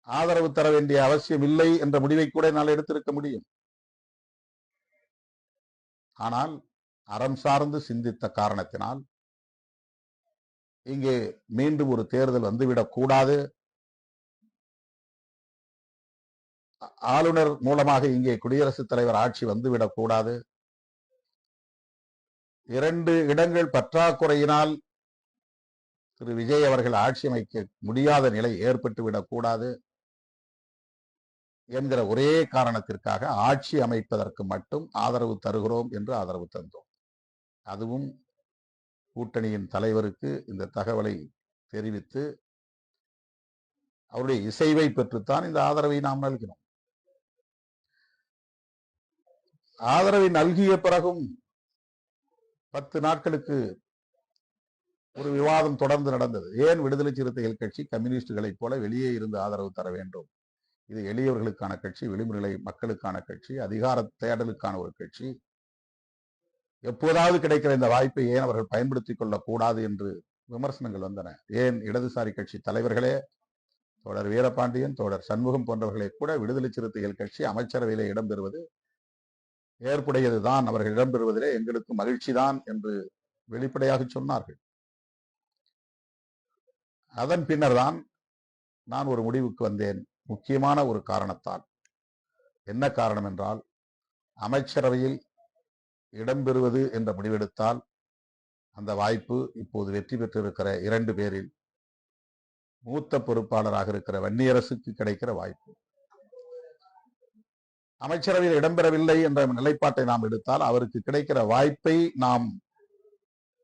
ஆதரவு தர வேண்டிய அவசியம் இல்லை என்ற முடிவை கூட என்னால் எடுத்திருக்க முடியும். ஆனால் அறம் சார்ந்து சிந்தித்த காரணத்தினால் இங்கே மீண்டும் ஒரு தேர்தல் வந்துவிடக் கூடாது, ஆளுநர் மூலமாக இங்கே குடியரசுத் தலைவர் ஆட்சி வந்துவிடக் கூடாது, 2 இடங்கள் பற்றாக்குறையினால் திரு விஜய் அவர்கள் ஆட்சி அமைக்க முடியாத நிலை ஏற்பட்டு விடக்கூடாது என்கிற ஒரே காரணத்திற்காக ஆட்சி அமைப்பதற்கு மட்டும் ஆதரவு தருகிறோம் என்று ஆதரவு தந்தோம். அதுவும் கூட்டணியின் தலைவருக்கு இந்த தகவலை தெரிவித்து அவருடைய இசைவை பெற்றுத்தான் இந்த ஆதரவை நாம் நல்கிறோம். ஆதரவை நல்கிய பிறகும் 10 நாட்களுக்கு ஒரு விவாதம் தொடர்ந்து நடந்தது. ஏன் விடுதலை சிறுத்தைகள் கட்சி கம்யூனிஸ்டுகளைப் போல வெளியே இருந்து ஆதரவு தர வேண்டும்? இது எளியவர்களுக்கான கட்சி, விளிம்புநிலை மக்களுக்கான கட்சி, அதிகார தேடலுக்கான ஒரு கட்சி. எப்போதாவது கிடைக்கிற இந்த வாய்ப்பை ஏன் அவர்கள் பயன்படுத்திக் கொள்ளக்கூடாது என்று விமர்சனங்கள் வந்தன. ஏன் இடதுசாரி கட்சி தலைவர்களே, தோழர் வீரபாண்டியன், தோழர் சண்முகம் போன்றவர்களை கூட விடுதலை சிறுத்தைகள் கட்சி அமைச்சரவையிலே இடம்பெறுவது ஏற்புடையதுதான், அவர்கள் இடம்பெறுவதிலே எங்களுக்கு மகிழ்ச்சி தான் என்று வெளிப்படையாக சொன்னார்கள். அதன் பின்னர் தான் நான் ஒரு முடிவுக்கு வந்தேன். முக்கியமான ஒரு காரணத்தால். என்ன காரணம் என்றால், அமைச்சரவையில் இடம்பெறுவது என்ற முடிவெடுத்தால் அந்த வாய்ப்பு இப்போது வெற்றி பெற்றிருக்கிற 2 பேரில் மூத்த பொறுப்பாளராக இருக்கிற வன்னியரசுக்கு கிடைக்கிற வாய்ப்பு. அமைச்சரவையில் இடம்பெறவில்லை என்ற நிலைப்பாட்டை நாம் எடுத்தால் அவருக்கு கிடைக்கிற வாய்ப்பை நாம்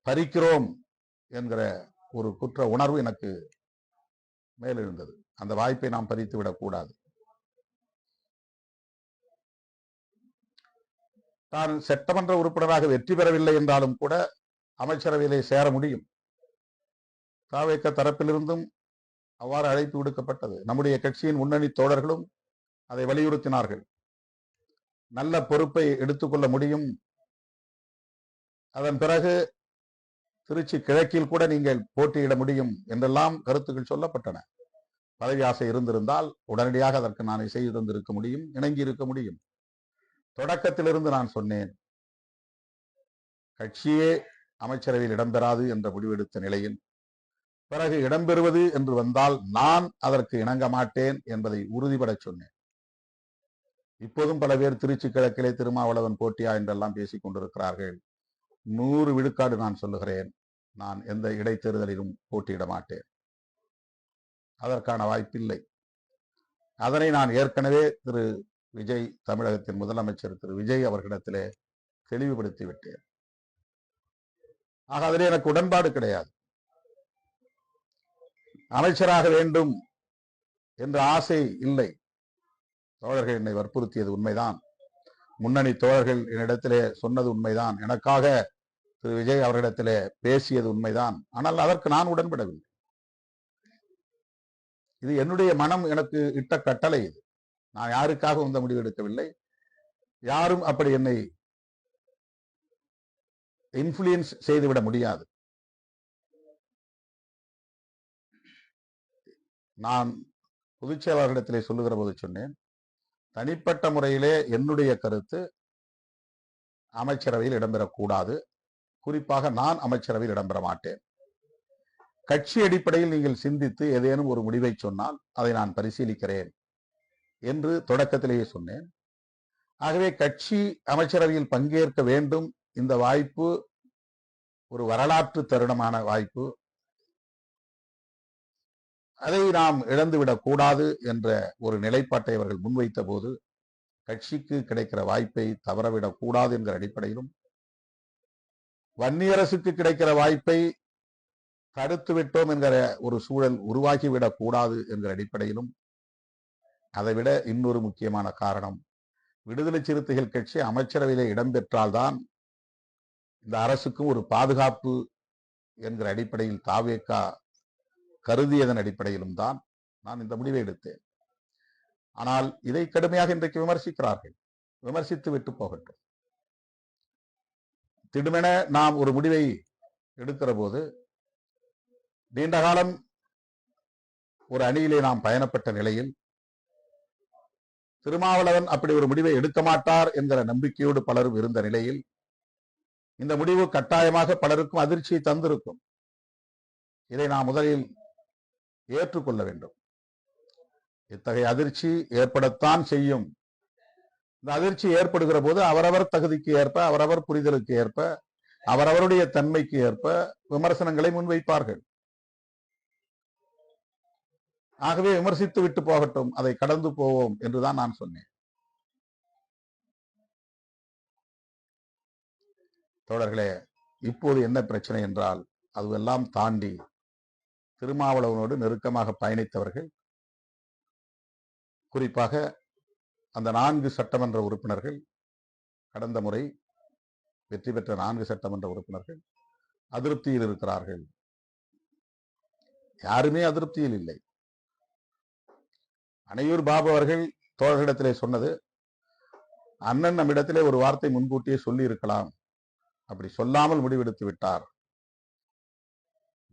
பறிக்கிறோம் என்கிற ஒரு குற்ற உணர்வு எனக்கு மேலெழுந்தது. அந்த வாய்ப்பை நாம் பறித்து விடக்கூடாது. நான் சட்டமன்ற உறுப்பினராக வெற்றி பெறவில்லை என்றாலும் கூட அமைச்சரவையிலே சேர முடியும். தாவேக தரப்பிலிருந்தும் அவ்வாறு அழைப்பு விடுக்கப்பட்டது. நம்முடைய கட்சியின் முன்னணி தோழர்களும் அதை வலியுறுத்தினார்கள். நல்ல பொறுப்பை எடுத்துக்கொள்ள முடியும். அதன் பிறகு திருச்சி கிழக்கில் கூட நீங்கள் போட்டியிட முடியும் என்றெல்லாம் கருத்துக்கள் சொல்லப்பட்டன. பதவி ஆசை இருந்திருந்தால் உடனடியாக அதற்கு நான் இசை தந்திருக்க முடியும், இணங்கி இருக்க முடியும். தொடக்கத்திலிருந்து நான் சொன்னேன், கட்சியே அமைச்சரவையில் இடம்பெறாது என்ற முடிவெடுத்த நிலையில் பிறகு இடம்பெறுவது என்று வந்தால் நான் அதற்கு இணங்க மாட்டேன் என்பதை உறுதிபட சொன்னேன். இப்போதும் பல பேர் திருச்சி கிழக்கிலே திருமாவளவன் போட்டியா என்றெல்லாம் பேசிக் கொண்டிருக்கிறார்கள். 100 விழுக்காடு நான் சொல்லுகிறேன், நான் எந்த இடைத்தேர்தலிலும் போட்டியிட மாட்டேன். அதற்கான வாய்ப்பில்லை. அதனை நான் ஏற்கனவே திரு விஜய், தமிழகத்தின் முதலமைச்சர் திரு விஜய் அவர்களிடத்திலே தெளிவுபடுத்தி விட்டேன். ஆக அதிலே எனக்கு உடன்பாடு கிடையாது. அமைச்சராக வேண்டும் என்ற ஆசை இல்லை. தோழர்கள் என்னை வற்புறுத்தியது உண்மைதான். முன்னணி தோழர்கள் என்னிடத்திலே சொன்னது உண்மைதான். எனக்காக திரு விஜய் அவர்களிடத்திலே பேசியது உண்மைதான். ஆனால் அதற்கு நான் உடன்படவில்லை. இது என்னுடைய மனம் எனக்கு இட்ட கட்டளை. இது நான் யாருக்காக இந்த முடிவு எடுக்கவில்லை. யாரும் அப்படி என்னை இன்ஃப்ளூயன்ஸ் செய்துவிட முடியாது. நான் பொதுச் செயலாளரிடத்திலே சொல்லுகிற போது சொன்னேன், தனிப்பட்ட முறையிலே என்னுடைய கருத்து அமைச்சரவையில் இடம்பெறக்கூடாது. குறிப்பாக நான் அமைச்சரவையில் இடம்பெற மாட்டேன். கட்சி அடிப்படையில் நீங்கள் சிந்தித்து ஏதேனும் ஒரு முடிவை சொன்னால் அதை நான் பரிசீலிக்கிறேன் என்று தொடக்கத்திலேயே சொன்னேன். ஆகவே கட்சி அமைச்சரவையில் பங்கேற்க வேண்டும். இந்த வாய்ப்பு ஒரு வரலாற்று தருணமான வாய்ப்பு. அதை நாம் இழந்துவிடக் கூடாது என்ற ஒரு நிலைப்பாட்டை அவர்கள் முன்வைத்த போது, கட்சிக்கு கிடைக்கிற வாய்ப்பை தவறவிடக் கூடாது என்கிற அடிப்படையிலும், வன்னியரசுக்கு கிடைக்கிற வாய்ப்பை தடுத்து விட்டோம் என்கிற ஒரு சூழல் உருவாக்கிவிடக் கூடாது என்கிற அடிப்படையிலும், அதைவிட இன்னொரு முக்கியமான காரணம், விடுதலை சிறுத்தைகள் கட்சி அமைச்சரவையிலே இடம்பெற்றால்தான் இந்த அரசுக்கும் ஒரு பாதுகாப்பு என்கிற அடிப்படையில் தாவேகா கருதியதன் அடிப்படையிலும் தான் நான் இந்த முடிவை எடுத்தேன். ஆனால் இதை கடுமையாக இன்றைக்கு விமர்சிக்கிறார்கள். விமர்சித்து விட்டு போகட்டும். திடுமென நாம் ஒரு முடிவை எடுக்கிற போது, நீண்ட காலம் ஒரு அணியிலே நாம் பயணப்பட்ட நிலையில் திருமாவளவன் அப்படி ஒரு முடிவை எடுக்க மாட்டார் என்கிற நம்பிக்கையோடு பலரும் இருந்த நிலையில் இந்த முடிவு கட்டாயமாக பலருக்கும் அதிர்ச்சியை தந்திருக்கும். இதை நாம் முதலில் ஏற்றுக்கொள்ள வேண்டும். இத்தகைய அதிர்ச்சி ஏற்படத்தான் செய்யும். இந்த அதிர்ச்சி ஏற்படுகிற போது அவரவர் தகுதிக்கு ஏற்ப, அவரவர் புரிதலுக்கு ஏற்ப, அவரவருடைய தன்மைக்கு ஏற்ப விமர்சனங்களை முன்வைப்பார்கள். ஆகவே விமர்சித்து விட்டு போகட்டும், அதை கடந்து போவோம் என்றுதான் நான் சொன்னேன். தோழர்களே, இப்போது என்ன பிரச்சனை என்றால், அதுவெல்லாம் தாண்டி திருமாவளவனோடு நெருக்கமாக பயணித்தவர்கள், குறிப்பாக அந்த 4 சட்டமன்ற உறுப்பினர்கள் கடந்த முறை வெற்றி பெற்ற 4 சட்டமன்ற உறுப்பினர்கள் அதிருப்தியில் இருக்கிறார்கள். யாருமே அதிருப்தியில் இல்லை. அணையூர் பாபு அவர்கள் தோழர்களிடத்திலே சொன்னது, அண்ணன் நம்மிடத்திலே ஒரு வார்த்தை முன்கூட்டியே சொல்லி இருக்கலாம், அப்படி சொல்லாமல் முடிவெடுத்து விட்டார்.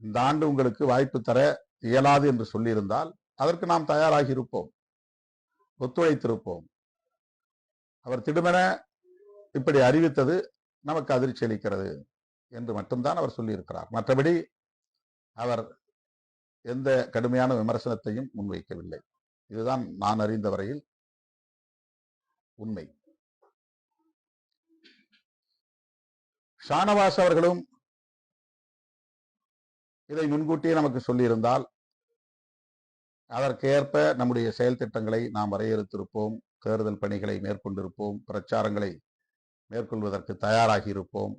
இந்த ஆண்டு உங்களுக்கு வாய்ப்பு தர இயலாது என்று சொல்லியிருந்தால் அதற்கு நாம் தயாராகி இருப்போம், ஒத்துழைத்திருப்போம். அவர் திடுமென இப்படி அறிவித்தது நமக்கு அதிர்ச்சி அளிக்கிறது என்று மட்டும்தான் அவர் சொல்லியிருக்கிறார். மற்றபடி அவர் எந்த கடுமையான விமர்சனத்தையும் முன்வைக்கவில்லை. இதுதான் நான் அறிந்த வரையில் உண்மை. ஷானவாஸ் அவர்களும் இதை முன்கூட்டியே நமக்கு சொல்லியிருந்தால் அதற்கேற்ப நம்முடைய செயல் திட்டங்களை நாம் வரையறுத்திருப்போம், தேர்தல் பணிகளை மேற்கொண்டிருப்போம், பிரச்சாரங்களை மேற்கொள்வதற்கு தயாராகி இருப்போம்.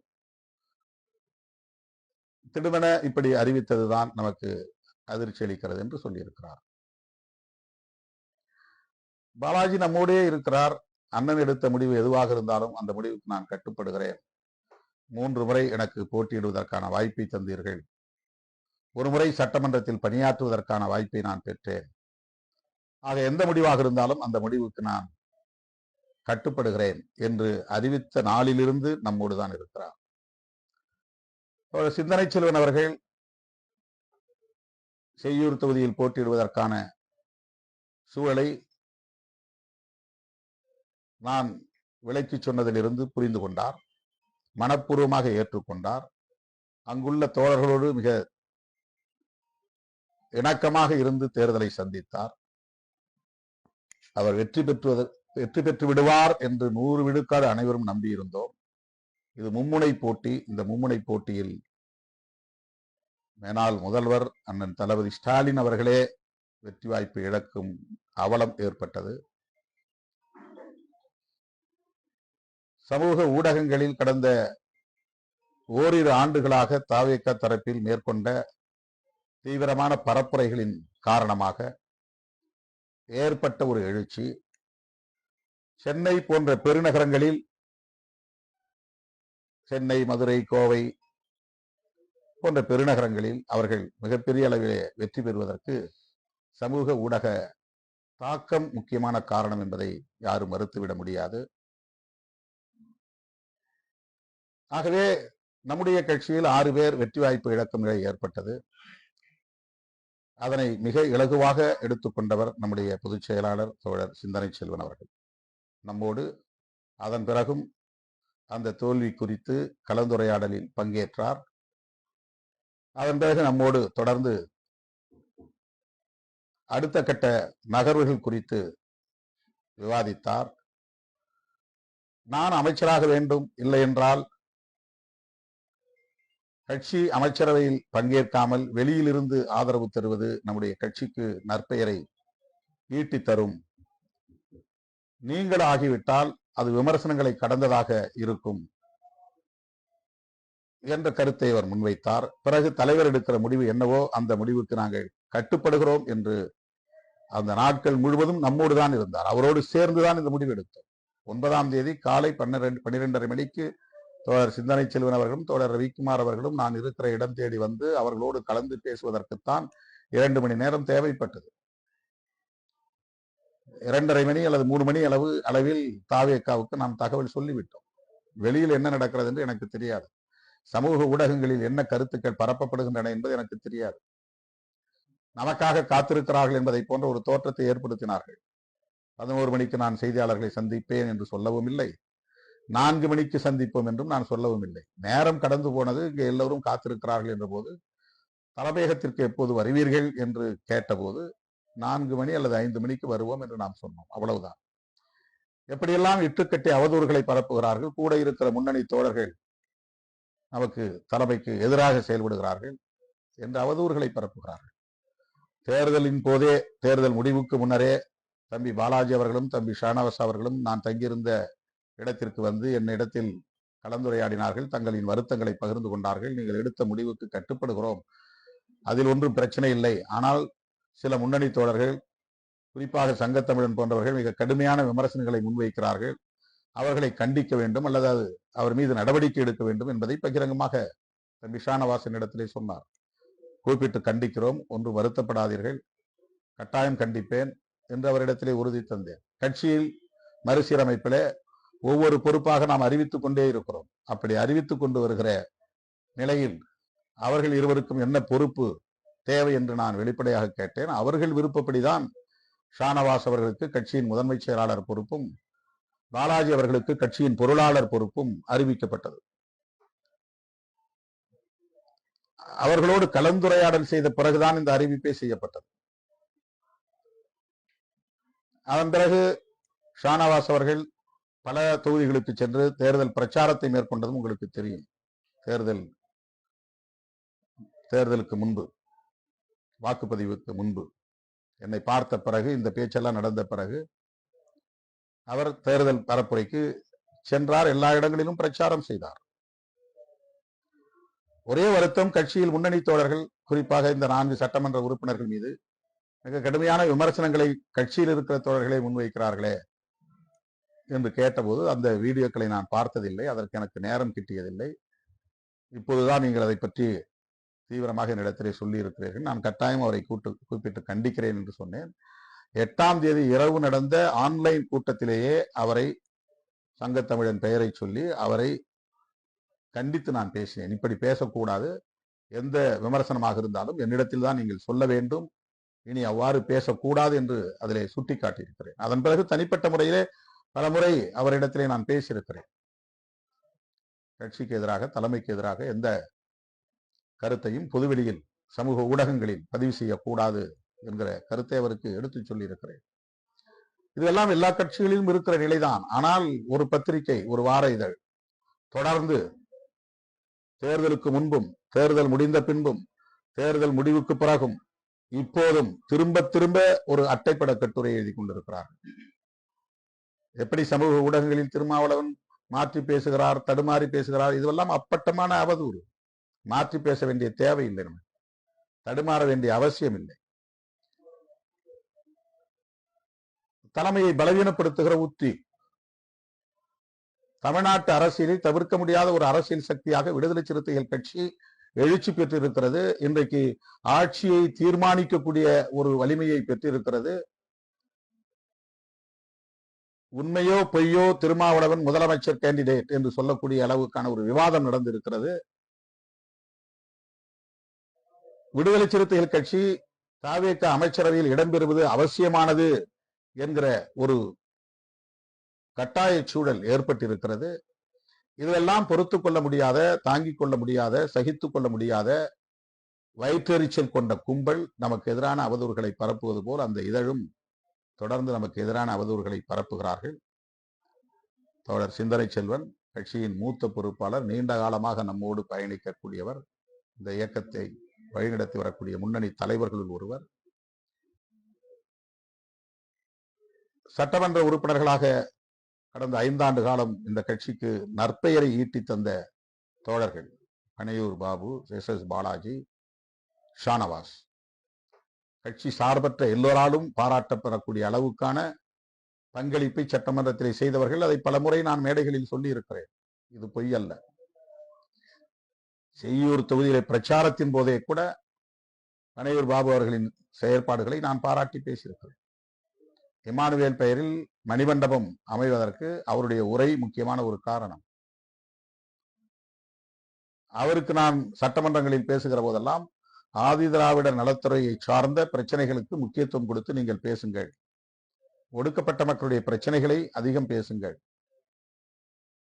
திடுமென இப்படி அறிவித்ததுதான் நமக்கு அதிர்ச்சி அளிக்கிறது என்று சொல்லியிருக்கிறார். பாலாஜி நம்மோடே இருக்கிறார். அண்ணன் எடுத்த முடிவு எதுவாக இருந்தாலும் அந்த முடிவுக்கு நான் கட்டுப்படுகிறேன். 3 முறை எனக்கு போட்டியிடுவதற்கான வாய்ப்பை தந்தீர்கள். ஒரு முறை சட்டமன்றத்தில் பணியாற்றுவதற்கான வாய்ப்பை நான் பெற்றேன். ஆக எந்த முடிவாக இருந்தாலும் அந்த முடிவுக்கு நான் கட்டுப்படுகிறேன் என்று அறிவித்த நாளிலிருந்து நம்மோடு தான் இருக்கிறார். சிந்தனை செல்வன் அவர்கள் செய்யூர் தொகுதியில் போட்டியிடுவதற்கான சூழலை நான் விளக்கி சொன்னதிலிருந்து புரிந்து கொண்டார், மனப்பூர்வமாக ஏற்றுக்கொண்டார். அங்குள்ள தோழர்களோடு மிக இணக்கமாக இருந்து தேர்தலை சந்தித்தார். அவர் வெற்றி பெற்று விடுவார் என்று 100 விழுக்காடு அனைவரும் நம்பியிருந்தோம். இது மும்முனை போட்டி. இந்த மும்முனை போட்டியில் மேனால் முதல்வர் அண்ணன் தளபதி ஸ்டாலின் அவர்களே வெற்றி வாய்ப்பு இழக்கும் அவலம் ஏற்பட்டது. சமூக ஊடகங்களில் கடந்த ஓரிரு ஆண்டுகளாக தாவேக தரப்பில் மேற்கொண்ட தீவிரமான பரப்புரைகளின் காரணமாக ஏற்பட்ட ஒரு எழுச்சி சென்னை போன்ற பெருநகரங்களில், சென்னை, மதுரை, கோவை போன்ற பெருநகரங்களில் அவர்கள் மிகப்பெரிய அளவிலே வெற்றி பெறுவதற்கு சமூக ஊடக தாக்கம் முக்கியமான காரணம் என்பதை யாரும் மறுத்துவிட முடியாது. ஆகவே நம்முடைய கட்சியில் 6 பேர் வெற்றி வாய்ப்பு இழக்கும் நிலை ஏற்பட்டது. அதனை மிக இலகுவாக எடுத்துக்கொண்டவர் நம்முடைய பொதுச் செயலாளர் தோழர் சிந்தனை செல்வன் அவர்கள். நம்மோடு அதன் பிறகும் அந்த தோல்வி குறித்து கலந்துரையாடலில் பங்கேற்றார். அதன் பிறகு நம்மோடு தொடர்ந்து அடுத்த கட்ட நகர்வுகள் குறித்து விவாதித்தார். நான் அமைச்சராக வேண்டும், இல்லை என்றால் கட்சி அமைச்சரவையில் பங்கேற்காமல் வெளியிலிருந்து ஆதரவு தருவது நம்முடைய கட்சிக்கு நற்பெயரை ஈட்டி தரும். நீங்கள் ஆகிவிட்டால் அது விமர்சனங்களை கடந்ததாக இருக்கும் என்ற கருத்தை அவர் முன்வைத்தார். பிறகு தலைவர் எடுக்கிற முடிவு என்னவோ அந்த முடிவுக்கு நாங்கள் கட்டுப்படுகிறோம் என்று அந்த நாட்கள் முழுவதும் நம்மோடு தான் இருந்தார். அவரோடு சேர்ந்துதான் இந்த முடிவு எடுத்தோம். 9ஆம் தேதி காலை 12:30 மணிக்கு தோழர் சிந்தனை செல்வன் அவர்களும் தோழர் ரவிக்குமார் அவர்களும் நான் இருக்கிற இடம் தேடி வந்து அவர்களோடு கலந்து பேசுவதற்குத்தான் 2 மணி நேரம் தேவைப்பட்டது. 2:30 மணி அல்லது 3 மணி அளவில் தாவேகாவுக்கு நாம் தகவல் சொல்லிவிட்டோம். வெளியில் என்ன நடக்கிறது என்று எனக்கு தெரியாது. சமூக ஊடகங்களில் என்ன கருத்துக்கள் பரப்பப்படுகின்றன என்பது எனக்கு தெரியாது. நமக்காக காத்திருக்கிறார்கள் என்பதை போன்ற ஒரு தோற்றத்தை ஏற்படுத்தினார்கள். 11 மணிக்கு நான் செய்தியாளர்களை சந்திப்பேன் என்று சொல்லவும் இல்லை, 4 மணிக்கு சந்திப்போம் என்றும் நான் சொல்லவும் இல்லை. நேரம் கடந்து போனது. இங்கே எல்லோரும் காத்திருக்கிறார்கள் என்ற போது தலைமையகத்திற்கு எப்போது வருவீர்கள் என்று கேட்டபோது 4 மணி அல்லது 5 மணிக்கு வருவோம் என்று நாம் சொன்னோம். அவ்வளவுதான். எப்படியெல்லாம் இட்டுக்கட்டி அவதூறுகளை பரப்புகிறார்கள். கூட இருக்கிற முன்னணி தோழர்கள் நமக்கு தலைமைக்கு எதிராக செயல்படுகிறார்கள் என்று அவதூறுகளை பரப்புகிறார்கள். தேர்தலின் போதே, தேர்தல் முடிவுக்கு முன்னரே தம்பி பாலாஜி அவர்களும் தம்பி ஷானவாஸ் அவர்களும் நான் தங்கியிருந்த இடத்திற்கு வந்து என்னிடத்தில் கலந்துரையாடினார்கள். தங்களின் வருத்தங்களை பகிர்ந்து கொண்டார்கள். நீங்கள் எடுத்த முடிவுக்கு கட்டுப்படுகிறோம், அதில் ஒன்றும் பிரச்சனை இல்லை. ஆனால் சில முன்னணி தோழர்கள், குறிப்பாக சங்கத்தமிழன் போன்றவர்கள் மிக கடுமையான விமர்சனங்களை முன்வைக்கிறார்கள். அவர்களை கண்டிக்க வேண்டும் அல்லது அவர் மீது நடவடிக்கை எடுக்க வேண்டும் என்பதை பகிரங்கமாக தம்பி ஷானவாசின் இடத்திலே சொன்னார். கூப்பிட்டு கண்டிக்கிறோம், ஒன்று வருத்தப்படாதீர்கள், கட்டாயம் கண்டிப்பேன் என்று அவரிடத்திலே உறுதி தந்தேன். கட்சியில் மறுசீரமைப்பிலே ஒவ்வொரு பொறுப்பாக நாம் அறிவித்துக் கொண்டே இருக்கிறோம். அப்படி அறிவித்துக் கொண்டு வருகிற நிலையில் அவர்கள் இருவருக்கும் என்ன பொறுப்பு தேவை என்று நான் வெளிப்படையாக கேட்டேன். அவர்கள் விருப்பப்படிதான் ஷானவாஸ் அவர்களுக்கு கட்சியின் முதன்மை செயலாளர் பொறுப்பும், பாலாஜி அவர்களுக்கு கட்சியின் பொருளாளர் பொறுப்பும் அறிவிக்கப்பட்டது. அவர்களோடு கலந்துரையாடல் செய்த பிறகுதான் இந்த அறிவிப்பே செய்யப்பட்டது. அதன் பிறகு ஷானவாஸ் அவர்கள் பல தொகுதிகளுக்கு சென்று தேர்தல் பிரச்சாரத்தை மேற்கொண்டதும் உங்களுக்கு தெரியும். தேர்தலுக்கு முன்பு, வாக்குப்பதிவுக்கு முன்பு என்னை பார்த்த பிறகு, இந்த பேச்செல்லாம் நடந்த பிறகு அவர் தேர்தல் பரப்புரைக்கு சென்றார். எல்லா இடங்களிலும் பிரச்சாரம் செய்தார். ஒரே வருத்தம், கட்சியில் முன்னணி தோழர்கள், குறிப்பாக இந்த 4 சட்டமன்ற உறுப்பினர்கள் மீது மிக கடுமையான விமர்சனங்களை கட்சியில் இருக்கிற தோழர்களை முன்வைக்கிறார்களே என்று கேட்டபோது அந்த வீடியோக்களை நான் பார்த்ததில்லை, அதற்கு எனக்கு நேரம் கிட்டியதில்லை. இப்போதுதான் நீங்கள் அதை பற்றி தீவிரமாக என்னிடத்திலே சொல்லி இருக்கிறீர்கள். நான் கட்டாயம் அவரை கூப்பிட்டு கண்டிக்கிறேன் என்று சொன்னேன். 8ஆம் தேதி இரவு நடந்த ஆன்லைன் கூட்டத்திலேயே அவரை, சங்கத்தமிழன் பெயரை சொல்லி அவரை கண்டித்து நான் பேசினேன். இப்படி பேசக்கூடாது, எந்த விமர்சனமாக இருந்தாலும் என்னிடத்தில் தான் நீங்கள் சொல்ல வேண்டும், இனி அவ்வாறு பேசக்கூடாது என்று அதிலே சுட்டி காட்டியிருக்கிறேன். அதன் பிறகு தனிப்பட்ட முறையிலே பல முறை அவரிடத்திலே நான் பேசியிருக்கிறேன். கட்சிக்கு எதிராக, தலைமைக்கு எதிராக எந்த கருத்தையும் பொதுவெளியில், சமூக ஊடகங்களில் பதிவு செய்யக்கூடாது என்கிற கருத்தை அவருக்கு எடுத்து சொல்லி இருக்கிறேன். இதெல்லாம் எல்லா கட்சிகளிலும் இருக்கிற நிலைதான். ஆனால் ஒரு பத்திரிகை, ஒரு வார இதழ் தொடர்ந்து தேர்தலுக்கு முன்பும், தேர்தல் முடிந்த பின்பும், தேர்தல் முடிவுக்கு பிறகும், இப்போதும் திரும்ப திரும்ப ஒரு அட்டைப்பட கட்டுரை எழுதி கொண்டிருக்கிறார்கள். எப்படி சமூக ஊடகங்களில் திருமாவளவன் மாற்றி பேசுகிறார், தடுமாறி பேசுகிறார், இதுவெல்லாம் அப்பட்டமான அவதூறு. மாற்றி பேச வேண்டிய தேவையில்லை, நம்ம தடுமாற வேண்டிய அவசியம் இல்லை. தலைமையை பலவீனப்படுத்துகிற உத்தி. தமிழ்நாட்டு அரசியலில் தவிர்க்க முடியாத ஒரு அரசியல் சக்தியாக விடுதலை சிறுத்தைகள் கட்சி எழுச்சி பெற்றிருக்கிறது. இன்றைக்கு ஆட்சியை தீர்மானிக்கக்கூடிய ஒரு வலிமையை பெற்றிருக்கிறது. உண்மையோ பொய்யோ திருமாவளவன் முதலமைச்சர் கேண்டிடேட் என்று சொல்லக்கூடிய அளவுக்கான ஒரு விவாதம் நடந்திருக்கிறது. விடுதலை சிறுத்தைகள் கட்சி தாவேக அமைச்சரவையில் இடம்பெறுவது அவசியமானது என்கிற ஒரு கட்டாய சூழல் ஏற்பட்டிருக்கிறது. இதெல்லாம் பொறுத்து கொள்ள முடியாத, தாங்கிக் கொள்ள முடியாத, சகித்துக் கொள்ள முடியாத வயிற்றெரிச்சல் கொண்ட கும்பல் நமக்கு எதிரான அவதூறுகளை பரப்புவது போல் அந்த இதழும் தொடர்ந்து நமக்கு எதிரான அவதூறுகளை பரப்புகிறார்கள். தோழர் சிந்தனை செல்வன், கட்சியின் மூத்த பொறுப்பாளர், நீண்ட காலமாக நம்மோடு பயணிக்கக்கூடியவர், இந்த இயக்கத்தை வழிநடத்தி வரக்கூடிய முன்னணி தலைவர்களுள் ஒருவர், சட்டமன்ற உறுப்பினர்களாக கடந்த 5 ஆண்டு காலம் இந்த கட்சிக்கு நற்பெயரை ஈட்டி தந்த தோழர்கள் பனையூர் பாபு, எஸ் பாலாஜி, ஷானவாஸ், கட்சி சார்பற்ற எல்லோராலும் பாராட்டப்படக்கூடிய அளவுக்கான பங்களிப்பை சட்டமன்றத்திலே செய்தவர்கள். அதை பலமுறை நான் மேடைகளில் சொல்லி இருக்கிறேன், இது பொய் அல்ல. செய்யூர் தொகுதியிலே பிரச்சாரத்தின் போதே கூட பனையூர் பாபு அவர்களின் செயற்பாடுகளை நான் பாராட்டி பேசியிருக்கிறேன். இமானுவேல் பெயரில் மணிமண்டபம் அமைவதற்கு அவருடைய உரை முக்கியமான ஒரு காரணம். அவருக்கு நான் சட்டமன்றங்களில் பேசுகிற போதெல்லாம் ஆதி திராவிட நலத்துறையை சார்ந்த பிரச்சனைகளுக்கு முக்கியத்துவம் கொடுத்து நீங்கள் பேசுங்கள், ஒடுக்கப்பட்ட மக்களுடைய பிரச்சனைகளை அதிகம் பேசுங்கள்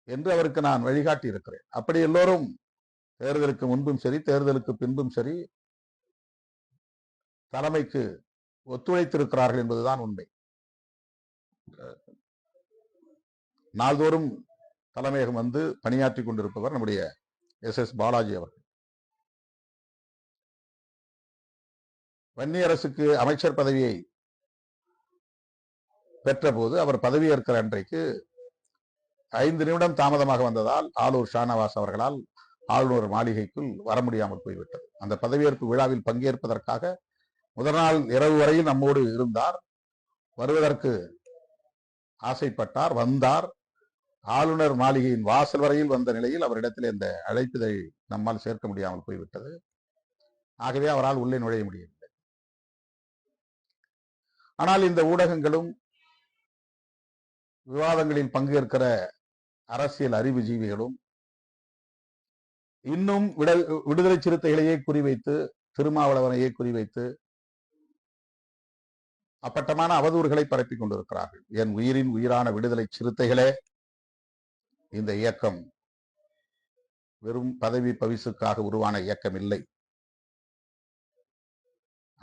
என்று அவருக்கு நான் வழிகாட்டி இருக்கிறேன். அப்படி எல்லோரும் தேர்தலுக்கு முன்பும் சரி, தேர்தலுக்கு பின்பும் சரி, தலைமைக்கு ஒத்துழைத்திருக்கிறார்கள் என்பதுதான் உண்மை. நாள்தோறும் தலைமையகம் வந்து பணியாற்றி கொண்டிருப்பவர் நம்முடைய எஸ் பாலாஜி அவர்கள். வன்னியரசுக்கு அமைச்சர் பதவியை பெற்ற போது அவர் பதவியேற்கிற அன்றைக்கு 5 நிமிடம் தாமதமாக வந்ததால் ஆளூர் ஷானவாஸ் அவர்களால் ஆளுநர் மாளிகைக்குள் வர முடியாமல் போய்விட்டது. அந்த பதவியேற்பு விழாவில் பங்கேற்பதற்காக முதல் நாள் இரவு வரையில் நம்மோடு இருந்தார். வருவதற்கு ஆசைப்பட்டார், வந்தார். ஆளுநர் மாளிகையின் வாசல் வரையில் வந்த நிலையில் அவரிடத்தில் இந்த அழைப்பிதழ் நம்மால் சேர்க்க முடியாமல் போய்விட்டது. ஆகவே அவரால் உள்ளே நுழைய முடியவில்லை. ஆனால் இந்த ஊடகங்களும் விவாதங்களில் பங்கேற்கிற அரசியல் அறிவுஜீவிகளும் இன்னும் விடுதலை சிறுத்தைகளையே குறிவைத்து, திருமாவளவனையே குறிவைத்து அப்பட்டமான அவதூறுகளை பரப்பிக் கொண்டிருக்கிறார்கள். என் உயிரின் உயிரான விடுதலை சிறுத்தைகளே, இந்த இயக்கம் வெறும் பதவி பவிசுக்காக உருவான இயக்கம் இல்லை.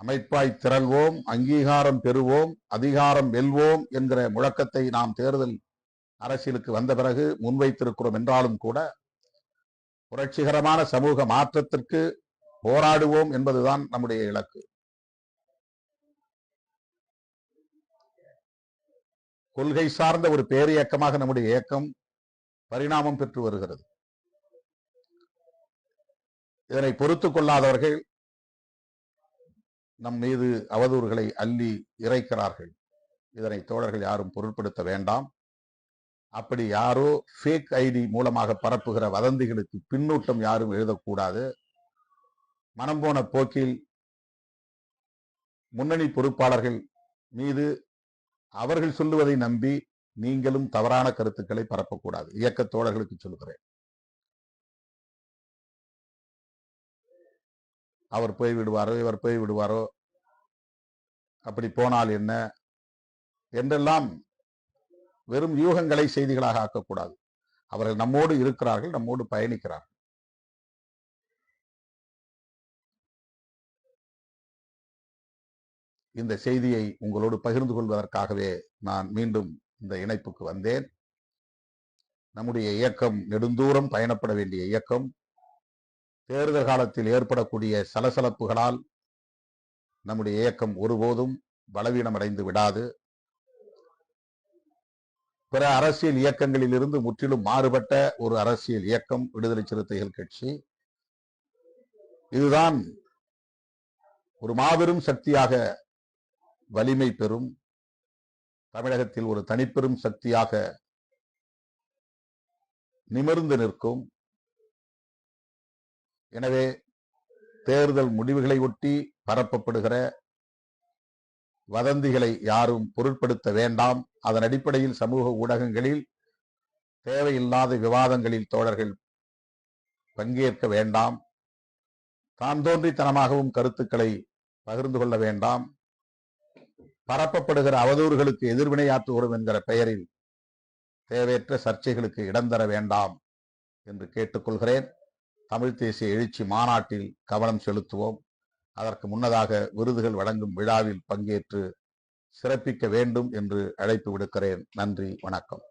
அமைப்பாய் திரள்வோம், அங்கீகாரம் பெறுவோம், அதிகாரம் வெல்வோம் என்கிற முழக்கத்தை நாம் தேர்தல் அரசியலுக்கு வந்த பிறகு முன்வைத்திருக்கிறோம் என்றாலும் கூட புரட்சிகரமான சமூக மாற்றத்திற்கு போராடுவோம் என்பதுதான் நம்முடைய இலக்கு. கொள்கை சார்ந்த ஒரு பேரியக்கமாக நம்முடைய இயக்கம் பரிணாமம் பெற்று வருகிறது. இதனை பொறுத்துக் கொள்ளாதவர்கள் நம் மீது அவதூறுகளை அள்ளி இறைக்கிறார்கள். இதனை தோழர்கள் யாரும் பொருட்படுத்த வேண்டாம். அப்படி யாரோ ஃபேக் ஐடி மூலமாக பரப்புகிற வதந்திகளுக்கு பின்னூட்டம் யாரும் எழுதக்கூடாது. மனம் போன போக்கில் முன்னணி பொறுப்பாளர்கள் மீது அவர்கள் சொல்லுவதை நம்பி நீங்களும் தவறான கருத்துக்களை பரப்பக்கூடாது. இயக்க தோழர்களுக்கு சொல்லுகிறேன். அவர் போய் விடுவாரோ, இவர் போய் விடுவாரோ, அப்படி போனால் என்ன என்றெல்லாம் வெறும் யூகங்களை செய்திகளாக ஆக்கக்கூடாது. அவர்கள் நம்மோடு இருக்கிறார்கள், நம்மோடு பயணிக்கிறார்கள். இந்த செய்தியை உங்களோடு பகிர்ந்து கொள்வதற்காகவே நான் மீண்டும் இந்த இணைப்புக்கு வந்தேன். நம்முடைய இயக்கம் நெடுந்தூரம் பயணப்பட வேண்டிய இயக்கம். தேர்தல் காலத்தில் ஏற்படக்கூடிய சலசலப்புகளால் நம்முடைய இயக்கம் ஒருபோதும் பலவீனமடைந்து விடாது. பிற அரசியல் இயக்கங்களில் இருந்து முற்றிலும் மாறுபட்ட ஒரு அரசியல் இயக்கம் விடுதலை சிறுத்தைகள் கட்சி. இதுதான் ஒரு மாபெரும் சக்தியாக வலிமை பெறும். தமிழகத்தில் ஒரு தனிப்பெரும் சக்தியாக நிமிர்ந்து நிற்கும். எனவே தேர்தல் முடிவுகளை ஒட்டி பரப்பப்படுகிற வதந்திகளை யாரும் பொருட்படுத்த வேண்டாம். அதன் அடிப்படையில் சமூக ஊடகங்களில் தேவையில்லாத விவாதங்களில் தோழர்கள் பங்கேற்க வேண்டாம். தான் தோன்றித்தனமாகவும் கருத்துக்களை பகிர்ந்து கொள்ள வேண்டாம். பரப்பப்படுகிற அவதூறுகளுக்கு எதிர்வினையாற்றுகிறோம் என்கிற பெயரில் தேவையற்ற சர்ச்சைகளுக்கு இடம் தர வேண்டாம் என்று கேட்டுக்கொள்கிறேன். தமிழ் தேசிய எழுச்சி மாநாட்டில் கவனம் செலுத்துவோம். அதற்கு முன்னதாக விருதுகள் வழங்கும் விழாவில் பங்கேற்று சிறப்பிக்க வேண்டும் என்று அழைப்பு விடுக்கிறேன். நன்றி, வணக்கம்.